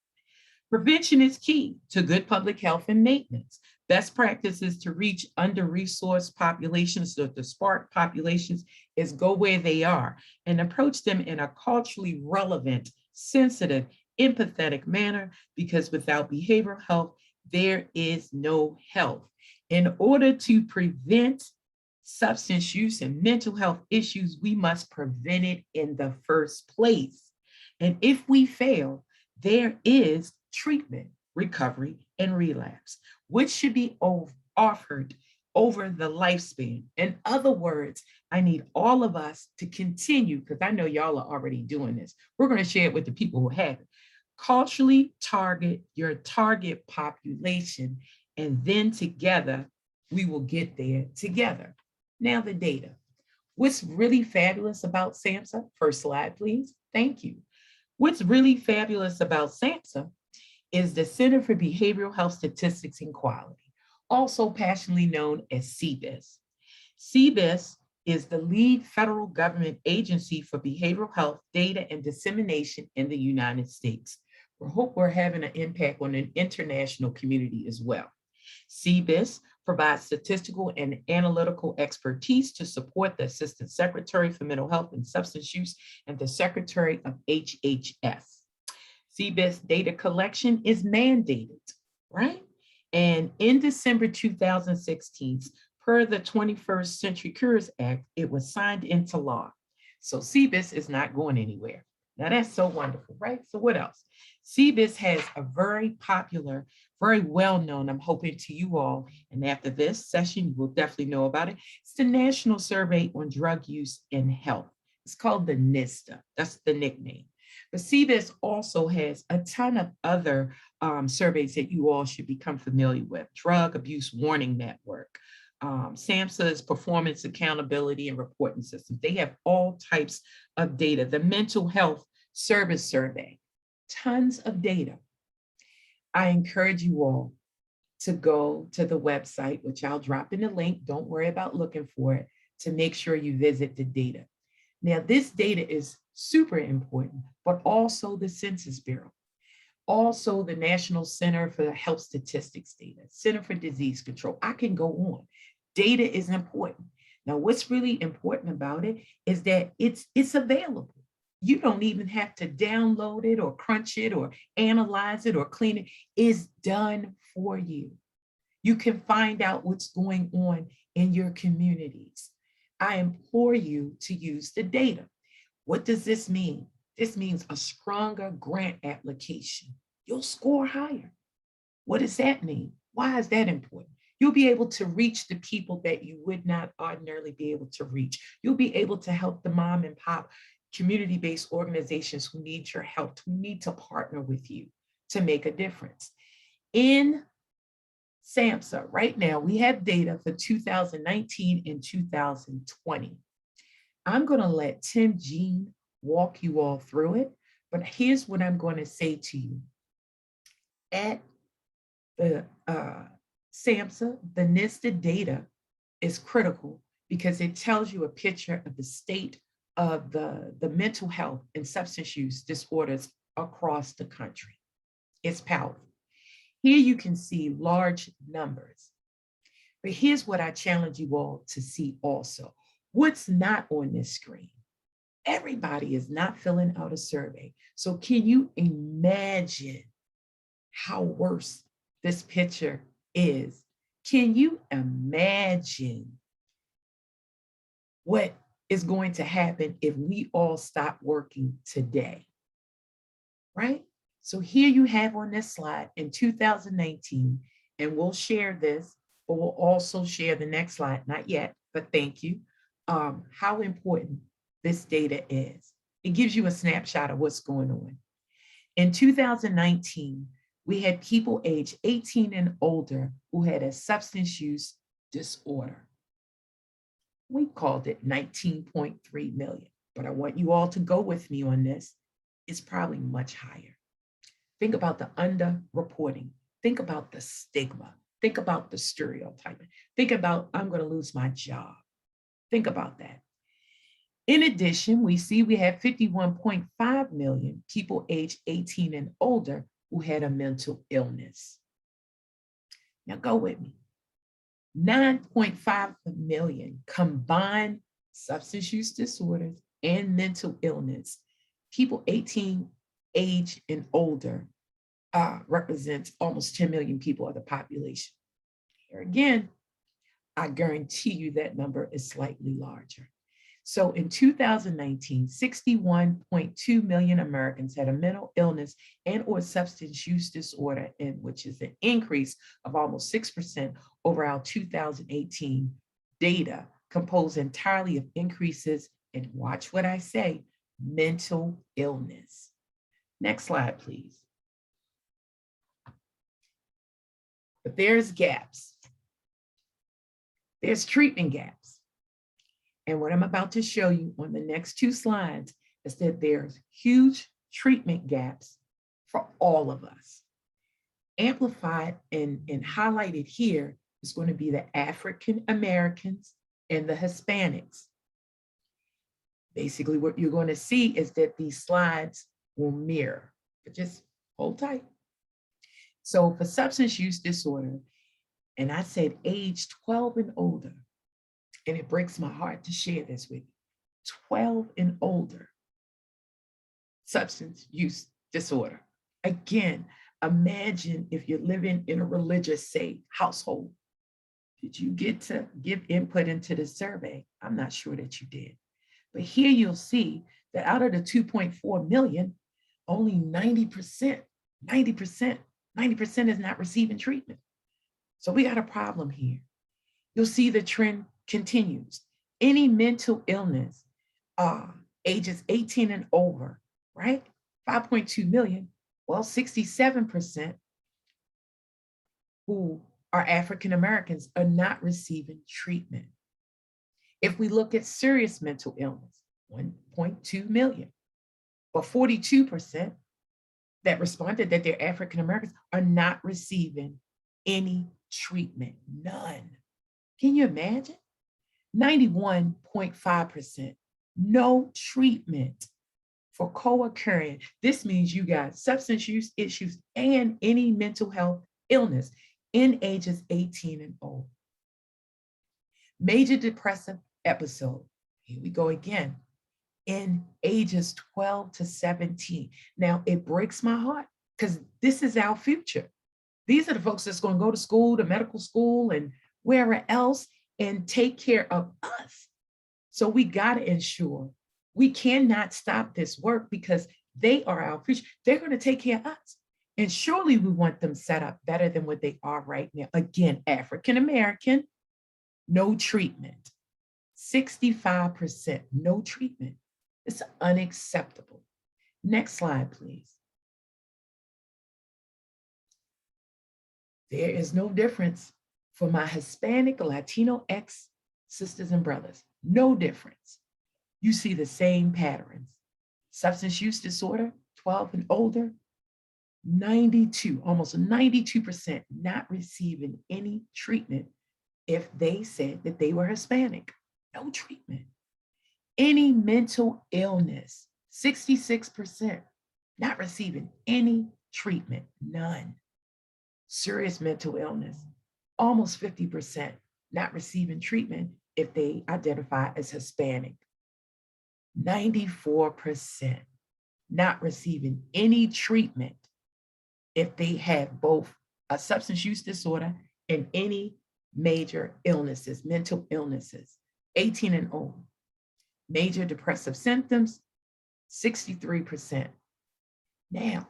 Prevention is key to good public health and maintenance. Best practices to reach under-resourced populations, the spark populations, is go where they are and approach them in a culturally relevant, sensitive, empathetic manner, because without behavioral health, there is no health. In order to prevent substance use and mental health issues, we must prevent it in the first place. And if we fail, there is treatment, recovery, and relapse, which should be offered over the lifespan. In other words, I need all of us to continue, because I know y'all are already doing this. We're going to share it with the people who have it. Culturally target your target population, and then together we will get there together. Now the data. What's really fabulous about SAMHSA? First slide, please. Thank you. What's really fabulous about SAMHSA is the Center for Behavioral Health Statistics and Quality, also passionately known as CBIS. CBIS is the lead federal government agency for behavioral health data and dissemination in the United States. We hope we're having an impact on an international community as well. CBIS provides statistical and analytical expertise to support the Assistant Secretary for Mental Health and Substance Use and the Secretary of HHS. CBIS data collection is mandated, right? And in December 2016, per the 21st Century Cures Act, it was signed into law. So CBIS is not going anywhere. Now that's so wonderful, right? So what else? CBIS has a very popular, very well-known, I'm hoping to you all, and after this session, you will definitely know about it. It's the National Survey on Drug Use and Health. It's called the NISTA, that's the nickname. But CBIS also has a ton of other surveys that you all should become familiar with. Drug Abuse Warning Network, SAMHSA's Performance Accountability and Reporting System. They have all types of data. The Mental Health Service Survey, tons of data. I encourage you all to go to the website, which I'll drop in the link. Don't worry about looking for it, to make sure you visit the data. Now, this data is super important, but also the Census Bureau, also the National Center for Health Statistics data, Center for Disease Control. I can go on. Data is important. Now, what's really important about it is that it's available. You don't even have to download it or crunch it or analyze it or clean it. It's done for you. You can find out what's going on in your communities. I implore you to use the data. What does this mean? This means a stronger grant application. You'll score higher. What does that mean? Why is that important? You'll be able to reach the people that you would not ordinarily be able to reach. You'll be able to help the mom and pop community-based organizations who need your help, who need to partner with you to make a difference. In SAMHSA, right now, we have data for 2019 and 2020. I'm going to let Tim Jean walk you all through it, but here's what I'm going to say to you. At the SAMHSA, the NISTA data is critical because it tells you a picture of the state of the mental health and substance use disorders across the country. It's powerful. Here you can see large numbers, but here's what I challenge you all to see also. What's not on this screen? Everybody is not filling out a survey. So can you imagine how worse this picture is? Can you imagine what is going to happen if we all stop working today, right? So here you have on this slide in 2019, and we'll share this, but we'll also share the next slide, not yet, but thank you, how important this data is. It gives you a snapshot of what's going on. In 2019, we had people aged 18 and older who had a substance use disorder. We called it 19.3 million, but I want you all to go with me on this. It's probably much higher. Think about the underreporting. Think about the stigma. Think about the stereotyping. Think about, I'm going to lose my job. Think about that. In addition, we see we have 51.5 million people aged 18 and older who had a mental illness. Now go with me. 9.5 million combined substance use disorders and mental illness. People 18 age and older represents almost 10 million people of the population. Here again, I guarantee you that number is slightly larger. So in 2019, 61.2 million Americans had a mental illness and or substance use disorder, which is an increase of almost 6% over our 2018 data, composed entirely of increases in, watch what I say, mental illness. Next slide, please. But there's gaps. There's treatment gaps. And what I'm about to show you on the next two slides is that there's huge treatment gaps for all of us. Amplified and highlighted here is going to be the African Americans and the Hispanics. Basically, what you're going to see is that these slides will mirror, but just hold tight. So for substance use disorder, and I said age 12 and older, and it breaks my heart to share this with you, 12 and older, substance use disorder. Again, imagine if you're living in a religious, say, household. Did you get to give input into the survey? I'm not sure that you did. But here you'll see that out of the 2.4 million, only 90% is not receiving treatment. So we got a problem here. You'll see the trend continues. Any mental illness, ages 18 and over, right? 5.2 million, well, 67% who are African Americans are not receiving treatment. If we look at serious mental illness, 1.2 million, but 42% that responded that they're African Americans are not receiving any treatment, none. Can you imagine? 91.5%, no treatment for co-occurring. This means you got substance use issues and any mental health illness in ages 18 and older. Major depressive episode, here we go again, in ages 12 to 17. Now, it breaks my heart because this is our future. These are the folks that's going to go to school, to medical school and wherever else and take care of us. So we got to ensure we cannot stop this work because they are our future. They're going to take care of us. And surely we want them set up better than what they are right now. Again, African American, no treatment. 65% no treatment. It's unacceptable. Next slide, please. There is no difference for my Hispanic, Latino ex-sisters and brothers. No difference. You see the same patterns. Substance use disorder, 12 and older, 92, almost 92% not receiving any treatment if they said that they were Hispanic. No treatment. Any mental illness, 66% not receiving any treatment, none. Serious mental illness, almost 50% not receiving treatment if they identify as Hispanic. 94% not receiving any treatment if they have both a substance use disorder and any major illnesses, mental illnesses, 18 and older. Major depressive symptoms, 63%. Now,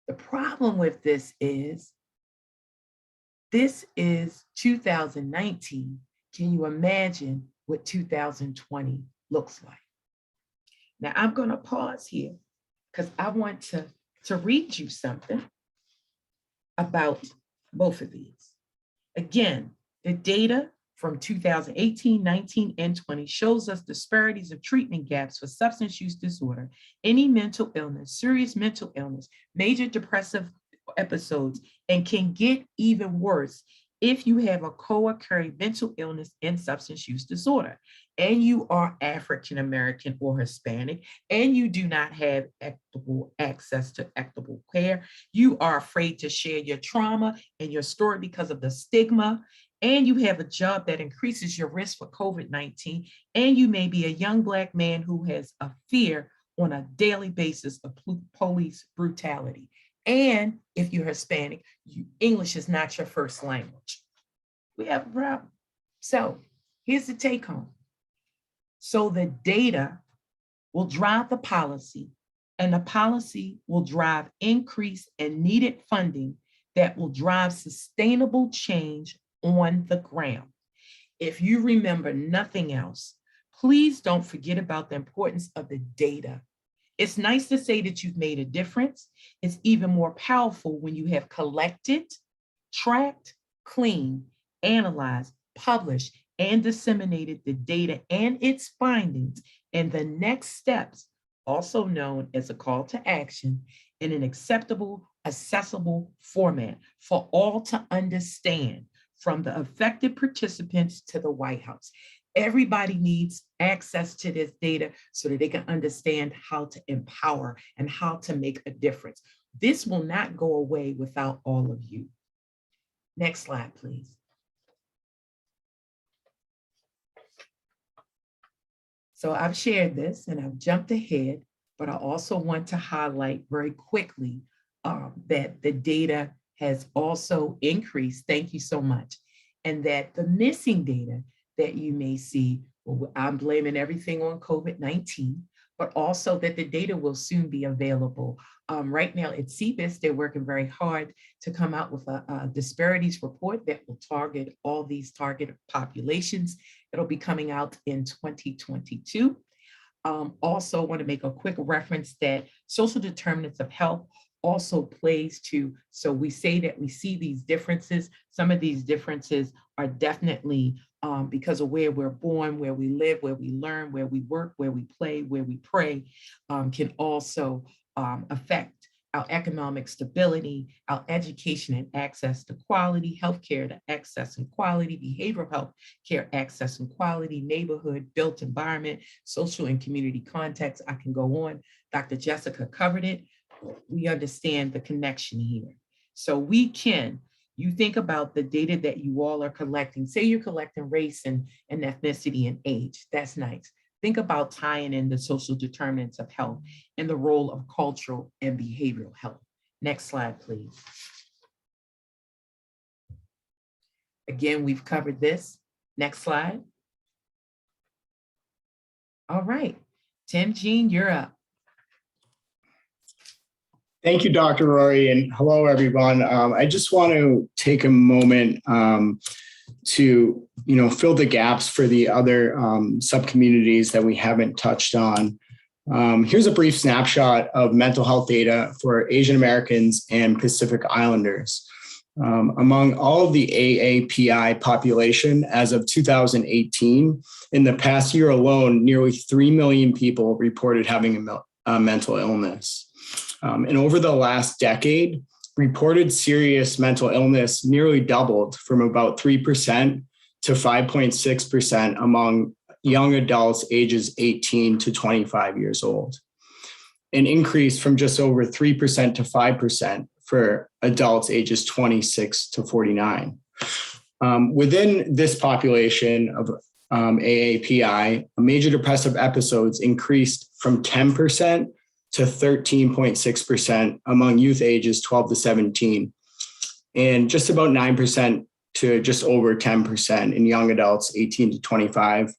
the problem with this is 2019. Can you imagine what 2020 looks like? Now, I'm going to pause here because I want to read you something about both of these. Again, the data from 2018, 19, and 20 shows us disparities of treatment gaps for substance use disorder, any mental illness, serious mental illness, major depressive episodes, and can get even worse if you have a co-occurring mental illness and substance use disorder. and you are African American or Hispanic, and you do not have equitable access to equitable care, you are afraid to share your trauma and your story because of the stigma, and you have a job that increases your risk for COVID-19, and you may be a young Black man who has a fear on a daily basis of police brutality. And if you're Hispanic, English is not your first language. We have a problem. So here's the take home. So the data will drive the policy, and the policy will drive increased and needed funding that will drive sustainable change on the ground. If you remember nothing else, please don't forget about the importance of the data. It's nice to say that you've made a difference. It's even more powerful when you have collected, tracked, cleaned, analyzed, published, and disseminated the data and its findings and the next steps, also known as a call to action, in an acceptable, accessible format for all to understand, from the affected participants to the White House. Everybody needs access to this data so that they can understand how to empower and how to make a difference. This will not go away without all of you. Next slide, please. So I've shared this and I've jumped ahead, but I also want to highlight very quickly that the data has also increased. Thank you so much. And that the missing data that you may see, well, I'm blaming everything on COVID-19, but also that the data will soon be available. Right now at CBIS, they're working very hard to come out with a disparities report that will target all these target populations. It'll be coming out in 2022. Also want to make a quick reference that social determinants of health also plays to, so we say that we see these differences. Some of these differences are definitely because of where we're born, where we live, where we learn, where we work, where we play, where we pray, can also affect our economic stability, our education and access to quality, healthcare to access and quality, behavioral health care access and quality, neighborhood, built environment, social and community context. I can go on. Dr. Jessica covered it. We understand the connection here. So we can, you think about the data that you all are collecting. Say you're collecting race and ethnicity and age. That's nice. Think about tying in the social determinants of health and the role of cultural and behavioral health. Next slide, please. Again, we've covered this. Next slide. All right, Tim Jean, you're up. Thank you, Dr. Rory, and hello, everyone. I just want to take a moment to fill the gaps for the other subcommunities that we haven't touched on. Here's a brief snapshot of mental health data for Asian Americans and Pacific Islanders. Among all of the AAPI population as of 2018, in the past year alone, nearly 3 million people reported having a mental illness. And over the last decade, reported serious mental illness nearly doubled from about 3% to 5.6% among young adults ages 18 to 25 years old. An increase from just over 3% to 5% for adults ages 26 to 49. Within this population of AAPI, major depressive episodes increased from 10% to 13.6% among youth ages 12 to 17, and just about 9% to just over 10% in young adults 18 to 25,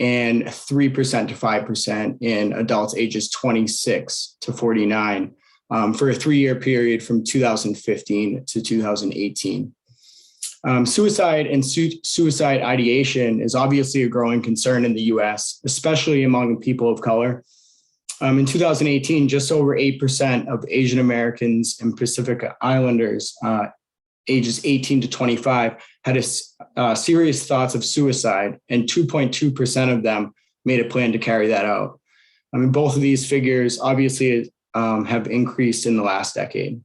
and 3% to 5% in adults ages 26 to 49 for a 3-year period from 2015 to 2018. Suicide and suicide ideation is obviously a growing concern in the US, especially among people of color. In 2018, just over 8% of Asian Americans and Pacific Islanders ages 18 to 25 had serious thoughts of suicide, and 2.2% of them made a plan to carry that out. I mean, both of these figures obviously have increased in the last decade.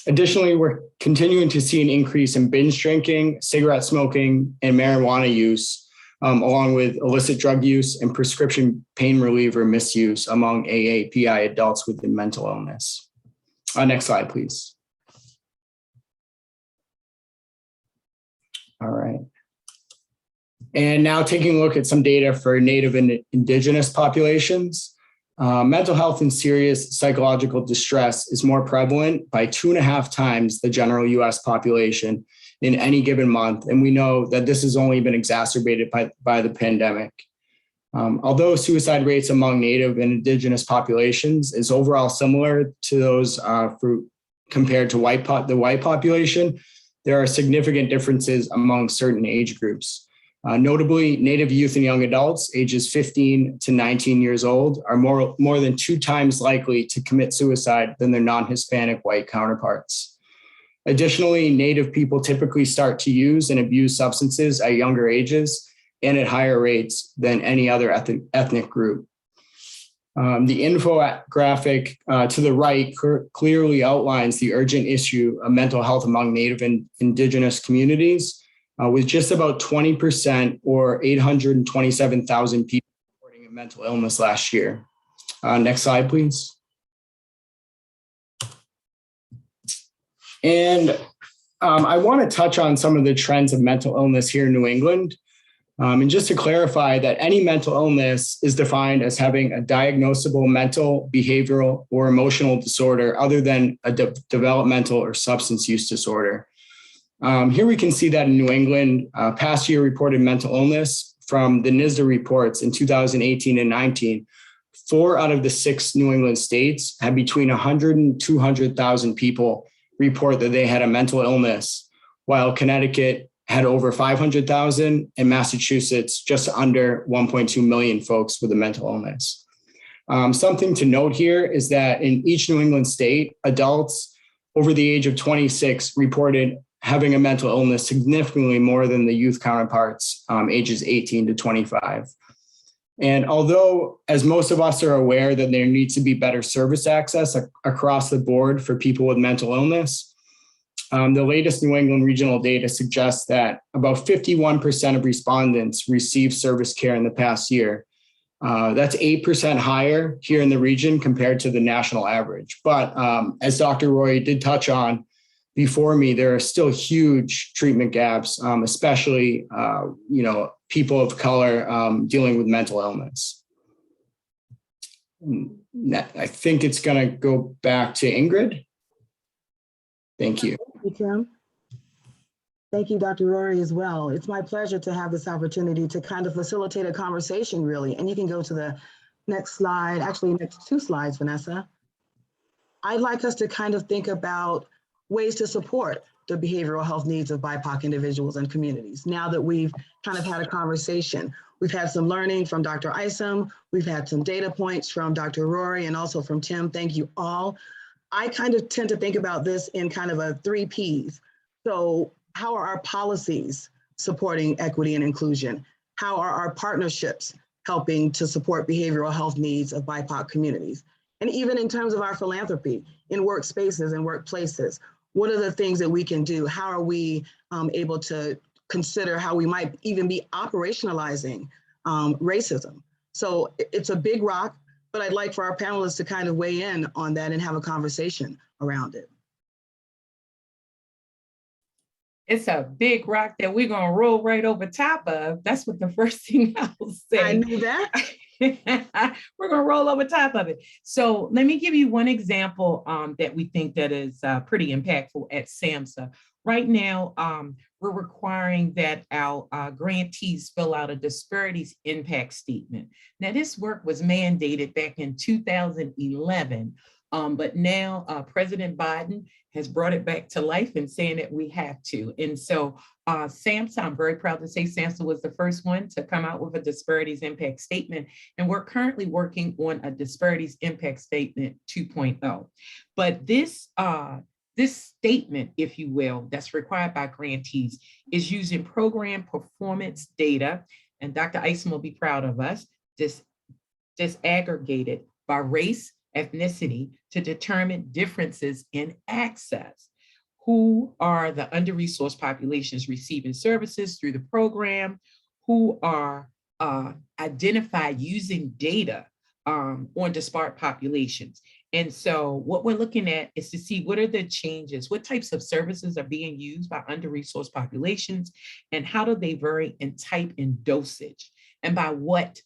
Additionally, we're continuing to see an increase in binge drinking, cigarette smoking, and marijuana use, along with illicit drug use and prescription pain reliever misuse among AAPI adults with mental illness. Next slide, please. All right. And now taking a look at some data for Native and Indigenous populations. Mental health and serious psychological distress is more prevalent by 2.5 times the general US population in any given month. And we know that this has only been exacerbated by the pandemic. Although suicide rates among Native and Indigenous populations is overall similar to those compared to the white population, there are significant differences among certain age groups. Notably, Native youth and young adults ages 15 to 19 years old are more than 2 times likely to commit suicide than their non-Hispanic white counterparts. Additionally, Native people typically start to use and abuse substances at younger ages and at higher rates than any other ethnic group. The infographic to the right clearly outlines the urgent issue of mental health among Native and Indigenous communities, with just about 20% or 827,000 people reporting a mental illness last year. Next slide, please. And I want to touch on some of the trends of mental illness here in New England. And just to clarify that any mental illness is defined as having a diagnosable mental, behavioral, or emotional disorder other than a developmental or substance use disorder. Here we can see that in New England, past year reported mental illness from the NISDA reports in 2018 and 19, 4 out of the 6 New England states had between 100 and 200,000 people report that they had a mental illness, while Connecticut had over 500,000 and Massachusetts just under 1.2 million folks with a mental illness. Something to note here is that in each New England state, adults over the age of 26 reported having a mental illness significantly more than the youth counterparts, ages 18 to 25. And although, as most of us are aware that there needs to be better service access across the board for people with mental illness, the latest New England regional data suggests that about 51% of respondents received service care in the past year. That's 8% higher here in the region compared to the national average. But as Dr. Rory did touch on before me, there are still huge treatment gaps, especially people of color dealing with mental illness. I think it's going to go back to Ingrid. Thank you. Thank you, Tim. Thank you, Dr. Rory, as well. It's my pleasure to have this opportunity to kind of facilitate a conversation, really. And you can go to the next slide, actually next 2 slides, Vanessa. I'd like us to kind of think about ways to support the behavioral health needs of BIPOC individuals and communities. Now that we've kind of had a conversation, we've had some learning from Dr. Isom, we've had some data points from Dr. Rory and also from Tim. Thank you all. I kind of tend to think about this in kind of a 3 Ps. So how are our policies supporting equity and inclusion? How are our partnerships helping to support behavioral health needs of BIPOC communities? And even in terms of our philanthropy in workspaces and workplaces, what are the things that we can do? How are we able to consider how we might even be operationalizing racism? So it's a big rock, but I'd like for our panelists to kind of weigh in on that and have a conversation around it. It's a big rock that we're going to roll right over top of. That's what the first thing I'll say. I knew that. We're going to roll over top of it. So let me give you one example that we think that is pretty impactful at SAMHSA. Right now, we're requiring that our grantees fill out a disparities impact statement. Now, this work was mandated back in 2011, but now President Biden has brought it back to life and saying that we have to. And so SAMHSA, I'm very proud to say SAMHSA was the first one to come out with a disparities impact statement. And we're currently working on a disparities impact statement 2.0. But this statement, if you will, that's required by grantees is using program performance data, and Dr. Isom will be proud of us, disaggregated by race, ethnicity to determine differences in access. Who are the under-resourced populations receiving services through the program? who are identified using data on disparate populations. And so what we're looking at is to see what are the changes, what types of services are being used by under-resourced populations, and how do they vary in type and dosage, and by what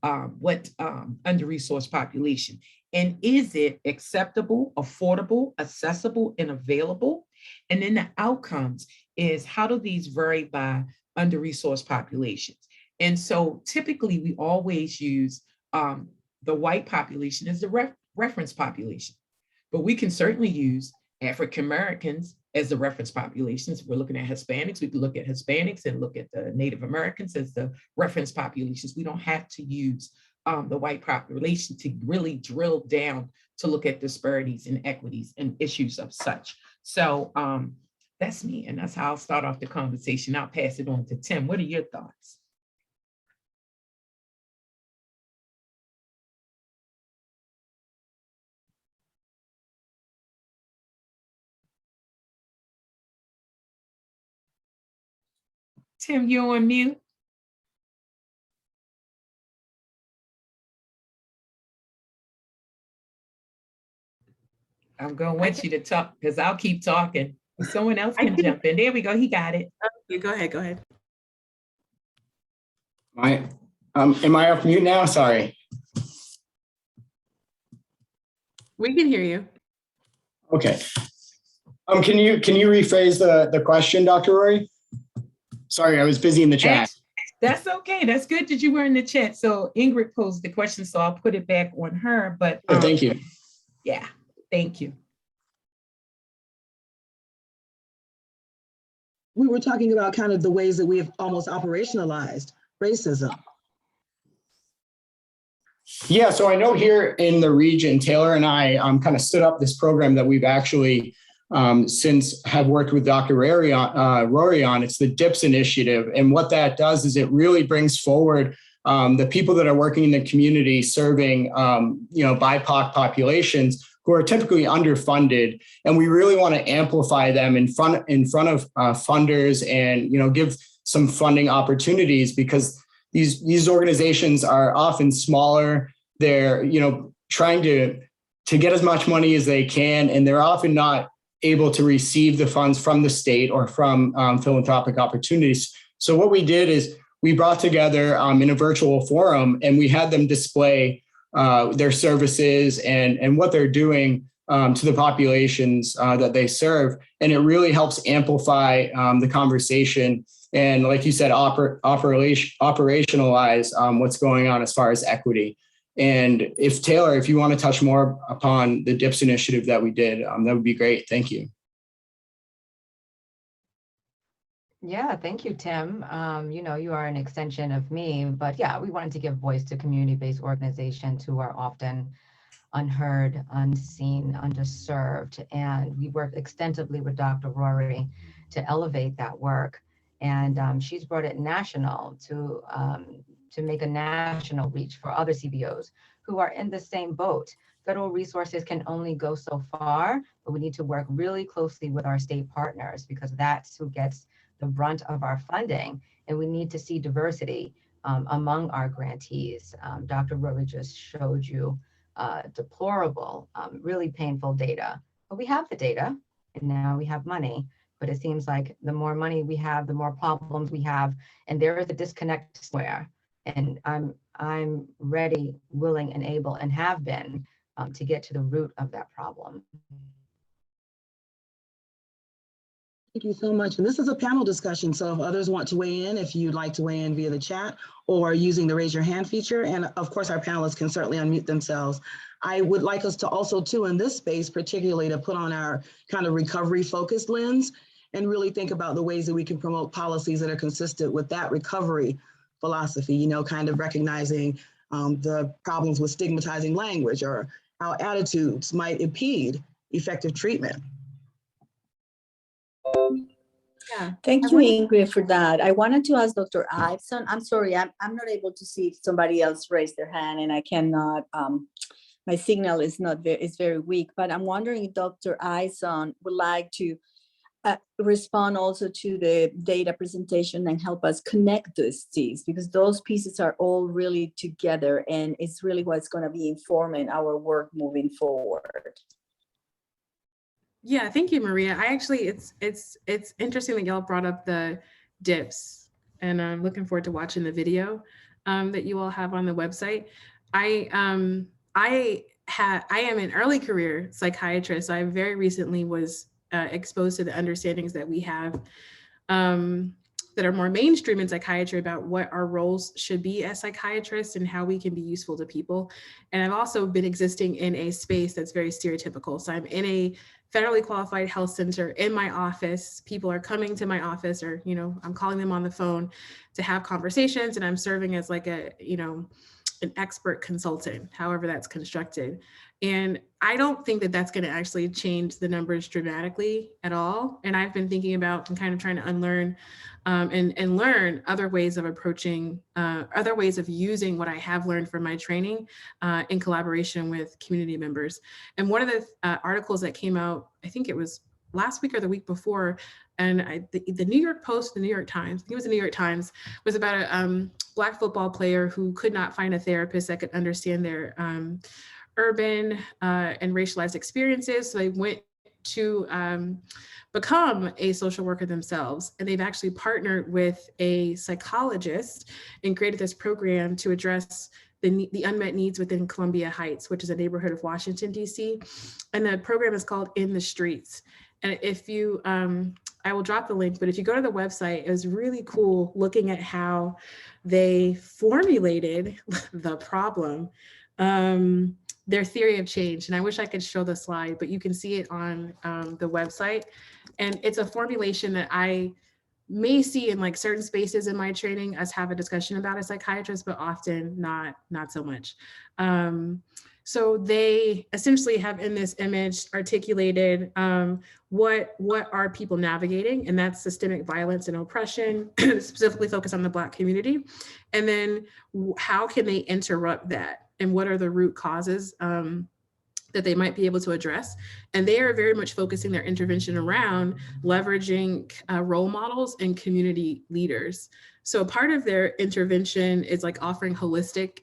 under-resourced population. And is it acceptable, affordable, accessible, and available? And then the outcomes is how do these vary by under-resourced populations? And so typically we always use the white population as the reference population, but we can certainly use African Americans as the reference populations. If we're looking at Hispanics, we can look at Hispanics and look at the Native Americans as the reference populations. We don't have to use the white population to really drill down to look at disparities and equities and issues of such. So that's me, and that's how I'll start off the conversation. I'll pass it on to Tim. What are your thoughts? Tim, you on mute? I'm going to want you to talk because I'll keep talking. Someone else can jump in. There we go. He got it. Okay, go ahead. Go ahead. Am I off mute now? Sorry. We can hear you. Okay. Can you rephrase the question, Dr. Rory? Sorry, I was busy in the chat. That's okay. That's good that you were in the chat. So Ingrid posed the question, so I'll put it back on her. But Thank you. Yeah, thank you. We were talking about kind of the ways that we have almost operationalized racism. Yeah, so I know here in the region, Taylor and I kind of stood up this program that we've actually since have worked with Dr. Rory on. It's the DIPS initiative. And what that does is it really brings forward the people that are working in the community serving, BIPOC populations who are typically underfunded. And we really want to amplify them in front of funders and, give some funding opportunities, because these organizations are often smaller. They're, trying to get as much money as they can, and they're often not able to receive the funds from the state or from philanthropic opportunities. So what we did is we brought together in a virtual forum, and we had them display their services and what they're doing to the populations that they serve. And it really helps amplify the conversation. And like you said, operationalize what's going on as far as equity. And Taylor, if you want to touch more upon the DIPS initiative that we did, that would be great. Thank you. Yeah, thank you, Tim. You are an extension of me, but yeah, we wanted to give voice to community-based organizations who are often unheard, unseen, underserved. And we worked extensively with Dr. Rory to elevate that work. And she's brought it national to make a national reach for other CBOs who are in the same boat. Federal resources can only go so far, but we need to work really closely with our state partners, because that's who gets the brunt of our funding. And we need to see diversity among our grantees. Dr. Rory just showed you deplorable, really painful data, but we have the data and now we have money. But it seems like the more money we have, the more problems we have, and there is a disconnect somewhere. And I'm ready, willing, and able, and have been to get to the root of that problem. Thank you so much. And this is a panel discussion. So if others want to weigh in, if you'd like to weigh in via the chat or using the raise your hand feature, and of course our panelists can certainly unmute themselves. I would like us to also too in this space, particularly to put on our kind of recovery focused lens and really think about the ways that we can promote policies that are consistent with that recovery philosophy, kind of recognizing the problems with stigmatizing language or how attitudes might impede effective treatment. Yeah. Thank you, Ingrid, for that. I wanted to ask Dr. Iveson. I'm sorry, I'm not able to see if somebody else raised their hand, and I cannot, my signal is very weak, but I'm wondering if Dr. Iveson would like to respond also to the data presentation and help us connect these things, because those pieces are all really together, and it's really what's going to be informing our work moving forward. Yeah, thank you, Maria. I actually, it's interesting that y'all brought up the dips, and I'm looking forward to watching the video that you all have on the website. I am an early career psychiatrist. I very recently was exposed to the understandings that we have that are more mainstream in psychiatry about what our roles should be as psychiatrists and how we can be useful to people. And I've also been existing in a space that's very stereotypical. So I'm in a federally qualified health center in my office. People are coming to my office, or, you know, I'm calling them on the phone to have conversations, and I'm serving as like a, you know, an expert consultant, however that's constructed. And I don't think that that's going to actually change the numbers dramatically at all. And I've been thinking about and kind of trying to unlearn and learn other ways of approaching, other ways of using what I have learned from my training in collaboration with community members. And one of the articles that came out, I think it was last week or the week before, and the New York Post, the New York Times, I think it was the New York Times, was about a Black football player who could not find a therapist that could understand their urban and racialized experiences. So they went to become a social worker themselves. And they've actually partnered with a psychologist and created this program to address the unmet needs within Columbia Heights, which is a neighborhood of Washington, D.C. And the program is called In the Streets. And if you, I will drop the link, but if you go to the website, it was really cool looking at how they formulated the problem, their theory of change. And I wish I could show the slide, but you can see it on the website. And it's a formulation that I may see in like certain spaces in my training us have a discussion about as psychiatrists, but often not so much. So they essentially have in this image articulated what are people navigating, and that's systemic violence and oppression, specifically focused on the Black community. And then how can they interrupt that? And what are the root causes that they might be able to address? And they are very much focusing their intervention around leveraging role models and community leaders. So part of their intervention is like offering holistic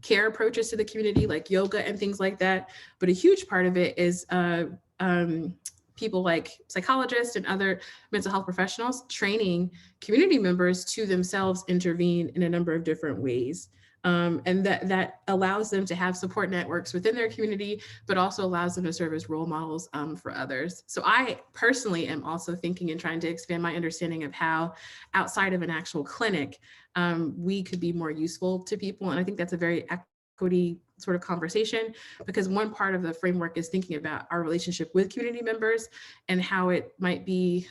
care approaches to the community, like yoga and things like that. But a huge part of it is people like psychologists and other mental health professionals training community members to themselves intervene in a number of different ways. And that allows them to have support networks within their community, but also allows them to serve as role models for others. So I personally am also thinking and trying to expand my understanding of how outside of an actual clinic, we could be more useful to people. And I think that's a very equity sort of conversation, because one part of the framework is thinking about our relationship with community members and how it might be,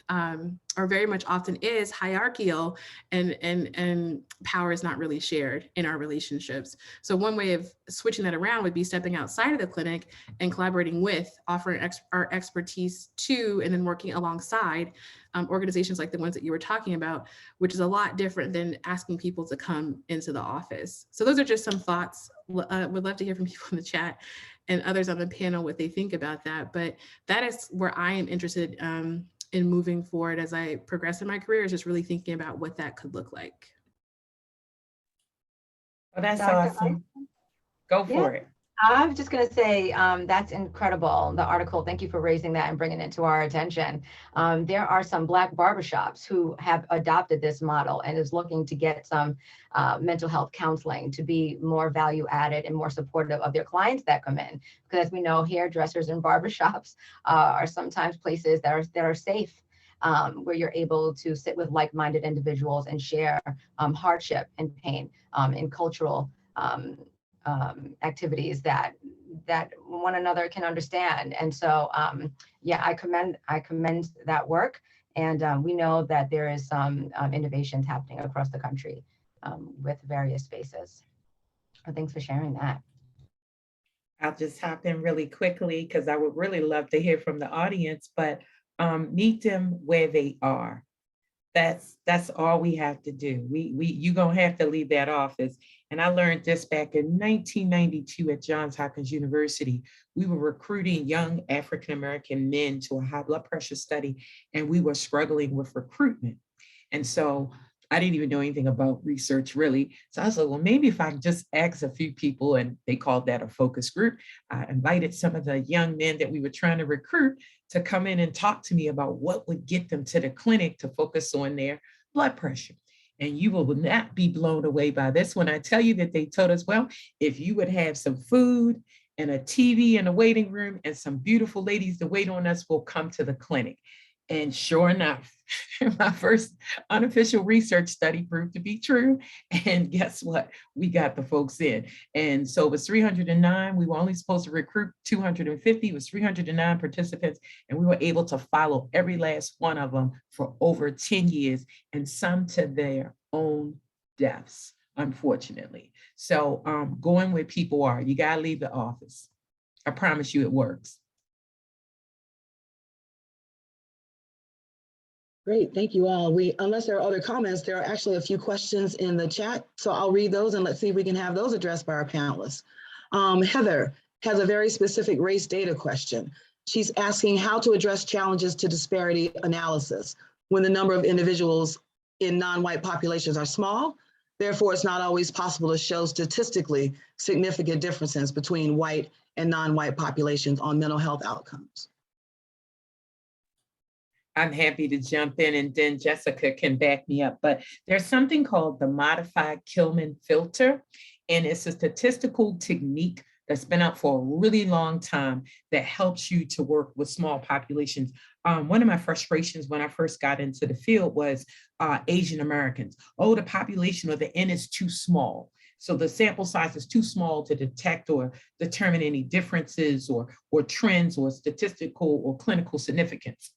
or very much often is, hierarchical, and power is not really shared in our relationships. So one way of switching that around would be stepping outside of the clinic and collaborating with, offering our expertise to, and then working alongside organizations like the ones that you were talking about, which is a lot different than asking people to come into the office. So those are just some thoughts. Would love to hear from people in the chat and others on the panel what they think about that. But that is where I am interested in moving forward as I progress in my career, is just really thinking about what that could look like. Oh, that's Dr. awesome. Go for it. I was just going to say, that's incredible, the article. Thank you for raising that and bringing it to our attention. There are some Black barbershops who have adopted this model and is looking to get some mental health counseling to be more value added and more supportive of their clients that come in. Because as we know, hairdressers and barbershops are sometimes places that are safe, where you're able to sit with like-minded individuals and share hardship and pain in cultural activities that one another can understand. And so, yeah, I commend that work. And we know that there is some innovations happening across the country with various spaces. Thanks for sharing that. I'll just hop in really quickly because I would really love to hear from the audience, but meet them where they are. That's all we have to do. You gonna have to leave that office. And I learned this back in 1992 at Johns Hopkins University. We were recruiting young African-American men to a high blood pressure study, and we were struggling with recruitment. And so I didn't even know anything about research really. So I was like, well, maybe if I just ask a few people, and they called that a focus group. I invited some of the young men that we were trying to recruit to come in and talk to me about what would get them to the clinic to focus on their blood pressure. And you will not be blown away by this when I tell you that they told us, well, if you would have some food and a TV in the waiting room and some beautiful ladies to wait on us, we'll come to the clinic. And sure enough, my first unofficial research study proved to be true. And guess what? We got the folks in. And so it was 309. We were only supposed to recruit 250. It was 309 participants. And we were able to follow every last one of them for over 10 years, and some to their own deaths, unfortunately. So going where people are, you got to leave the office. I promise you it works. Great, thank you all. Unless there are other comments, there are actually a few questions in the chat. So I'll read those and let's see if we can have those addressed by our panelists. Heather has a very specific race data question. She's asking how to address challenges to disparity analysis when the number of individuals in non-white populations are small. Therefore, it's not always possible to show statistically significant differences between white and non-white populations on mental health outcomes. I'm happy to jump in, and then Jessica can back me up. But there's something called the modified Kilman filter, and it's a statistical technique that's been out for a really long time that helps you to work with small populations. One of my frustrations when I first got into the field was Asian Americans. Oh, the population or the N is too small. So the sample size is too small to detect or determine any differences or trends or statistical or clinical significance.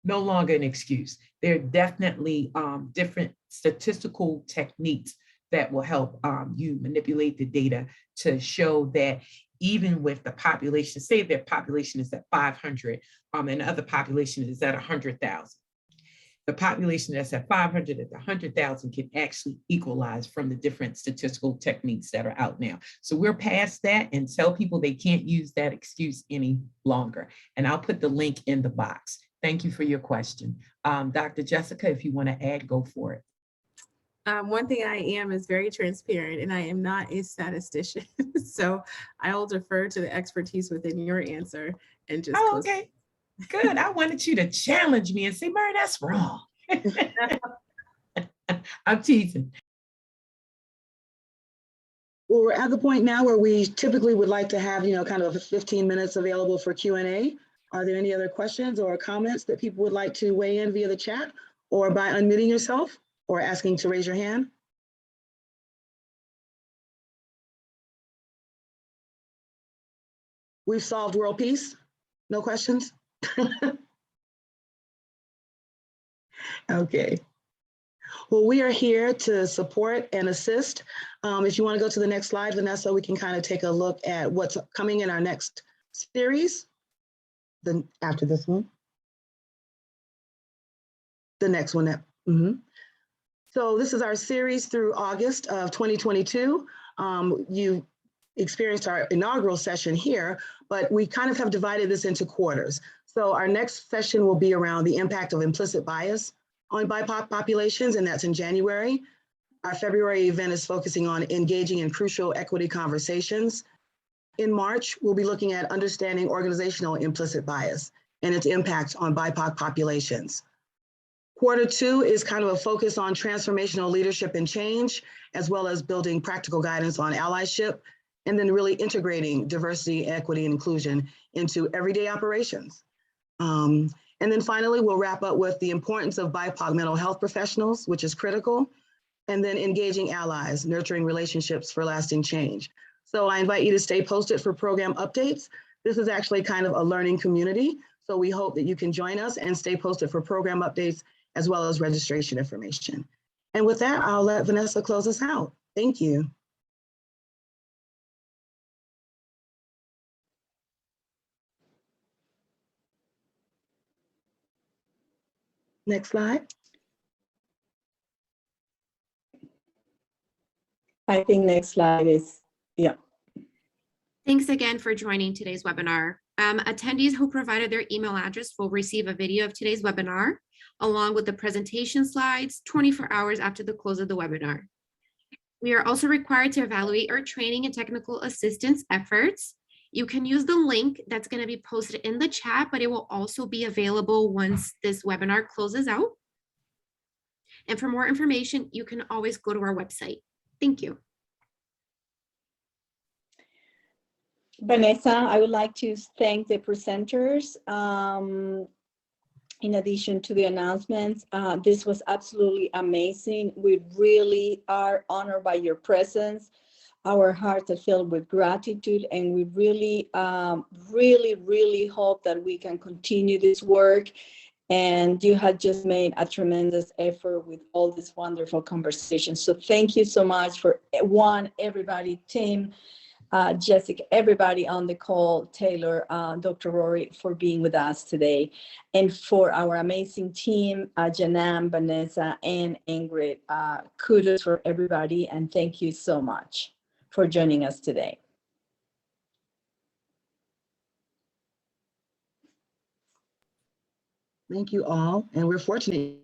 No longer an excuse. There are definitely different statistical techniques that will help you manipulate the data to show that even with the population, say their population is at 500 and the other population is at 100,000. The population that's at 500 at 100,000 can actually equalize from the different statistical techniques that are out now. So we're past that, and tell people they can't use that excuse any longer. And I'll put the link in the box. Thank you for your question. Dr. Jessica, if you want to add, go for it. One thing I am is very transparent, and I am not a statistician. So I'll defer to the expertise within your answer and just go. Okay, good. I wanted you to challenge me and say, Mary, that's wrong. I'm teasing. Well, we're at the point now where we typically would like to have, kind of 15 minutes available for Q&A. Are there any other questions or comments that people would like to weigh in via the chat or by unmuting yourself or asking to raise your hand? We've solved world peace. No questions? Okay. Well, we are here to support and assist. If you want to go to the next slide, Vanessa, we can kind of take a look at what's coming in our next series. Then after this one, the next one. So this is our series through August of 2022. You experienced our inaugural session here, but we kind of have divided this into quarters. So our next session will be around the impact of implicit bias on BIPOC populations, and that's in January. Our February event is focusing on engaging in crucial equity conversations. In March, we'll be looking at understanding organizational implicit bias and its impact on BIPOC populations. Quarter 2 is kind of a focus on transformational leadership and change, as well as building practical guidance on allyship, and then really integrating diversity, equity, and inclusion into everyday operations. And then finally, we'll wrap up with the importance of BIPOC mental health professionals, which is critical, and then engaging allies, nurturing relationships for lasting change. So I invite you to stay posted for program updates. This is actually kind of a learning community. So we hope that you can join us and stay posted for program updates as well as registration information. And with that, I'll let Vanessa close us out. Thank you. Next slide. I think next slide is, yeah. Thanks again for joining today's webinar. Attendees who provided their email address will receive a video of today's webinar, along with the presentation slides 24 hours after the close of the webinar. We are also required to evaluate our training and technical assistance efforts. You can use the link that's going to be posted in the chat, but it will also be available once this webinar closes out. And for more information, you can always go to our website. Thank you. Vanessa, I would like to thank the presenters. In addition to the announcements, this was absolutely amazing. We really are honored by your presence. Our hearts are filled with gratitude, and we really, really hope that we can continue this work. And you have just made a tremendous effort with all this wonderful conversation. So thank you so much for everybody, Tim, Jessica, everybody on the call, Taylor, Dr. Rory, for being with us today. And for our amazing team, Janam, Vanessa, and Ingrid, kudos for everybody. And thank you so much for joining us today. Thank you all. And we're fortunate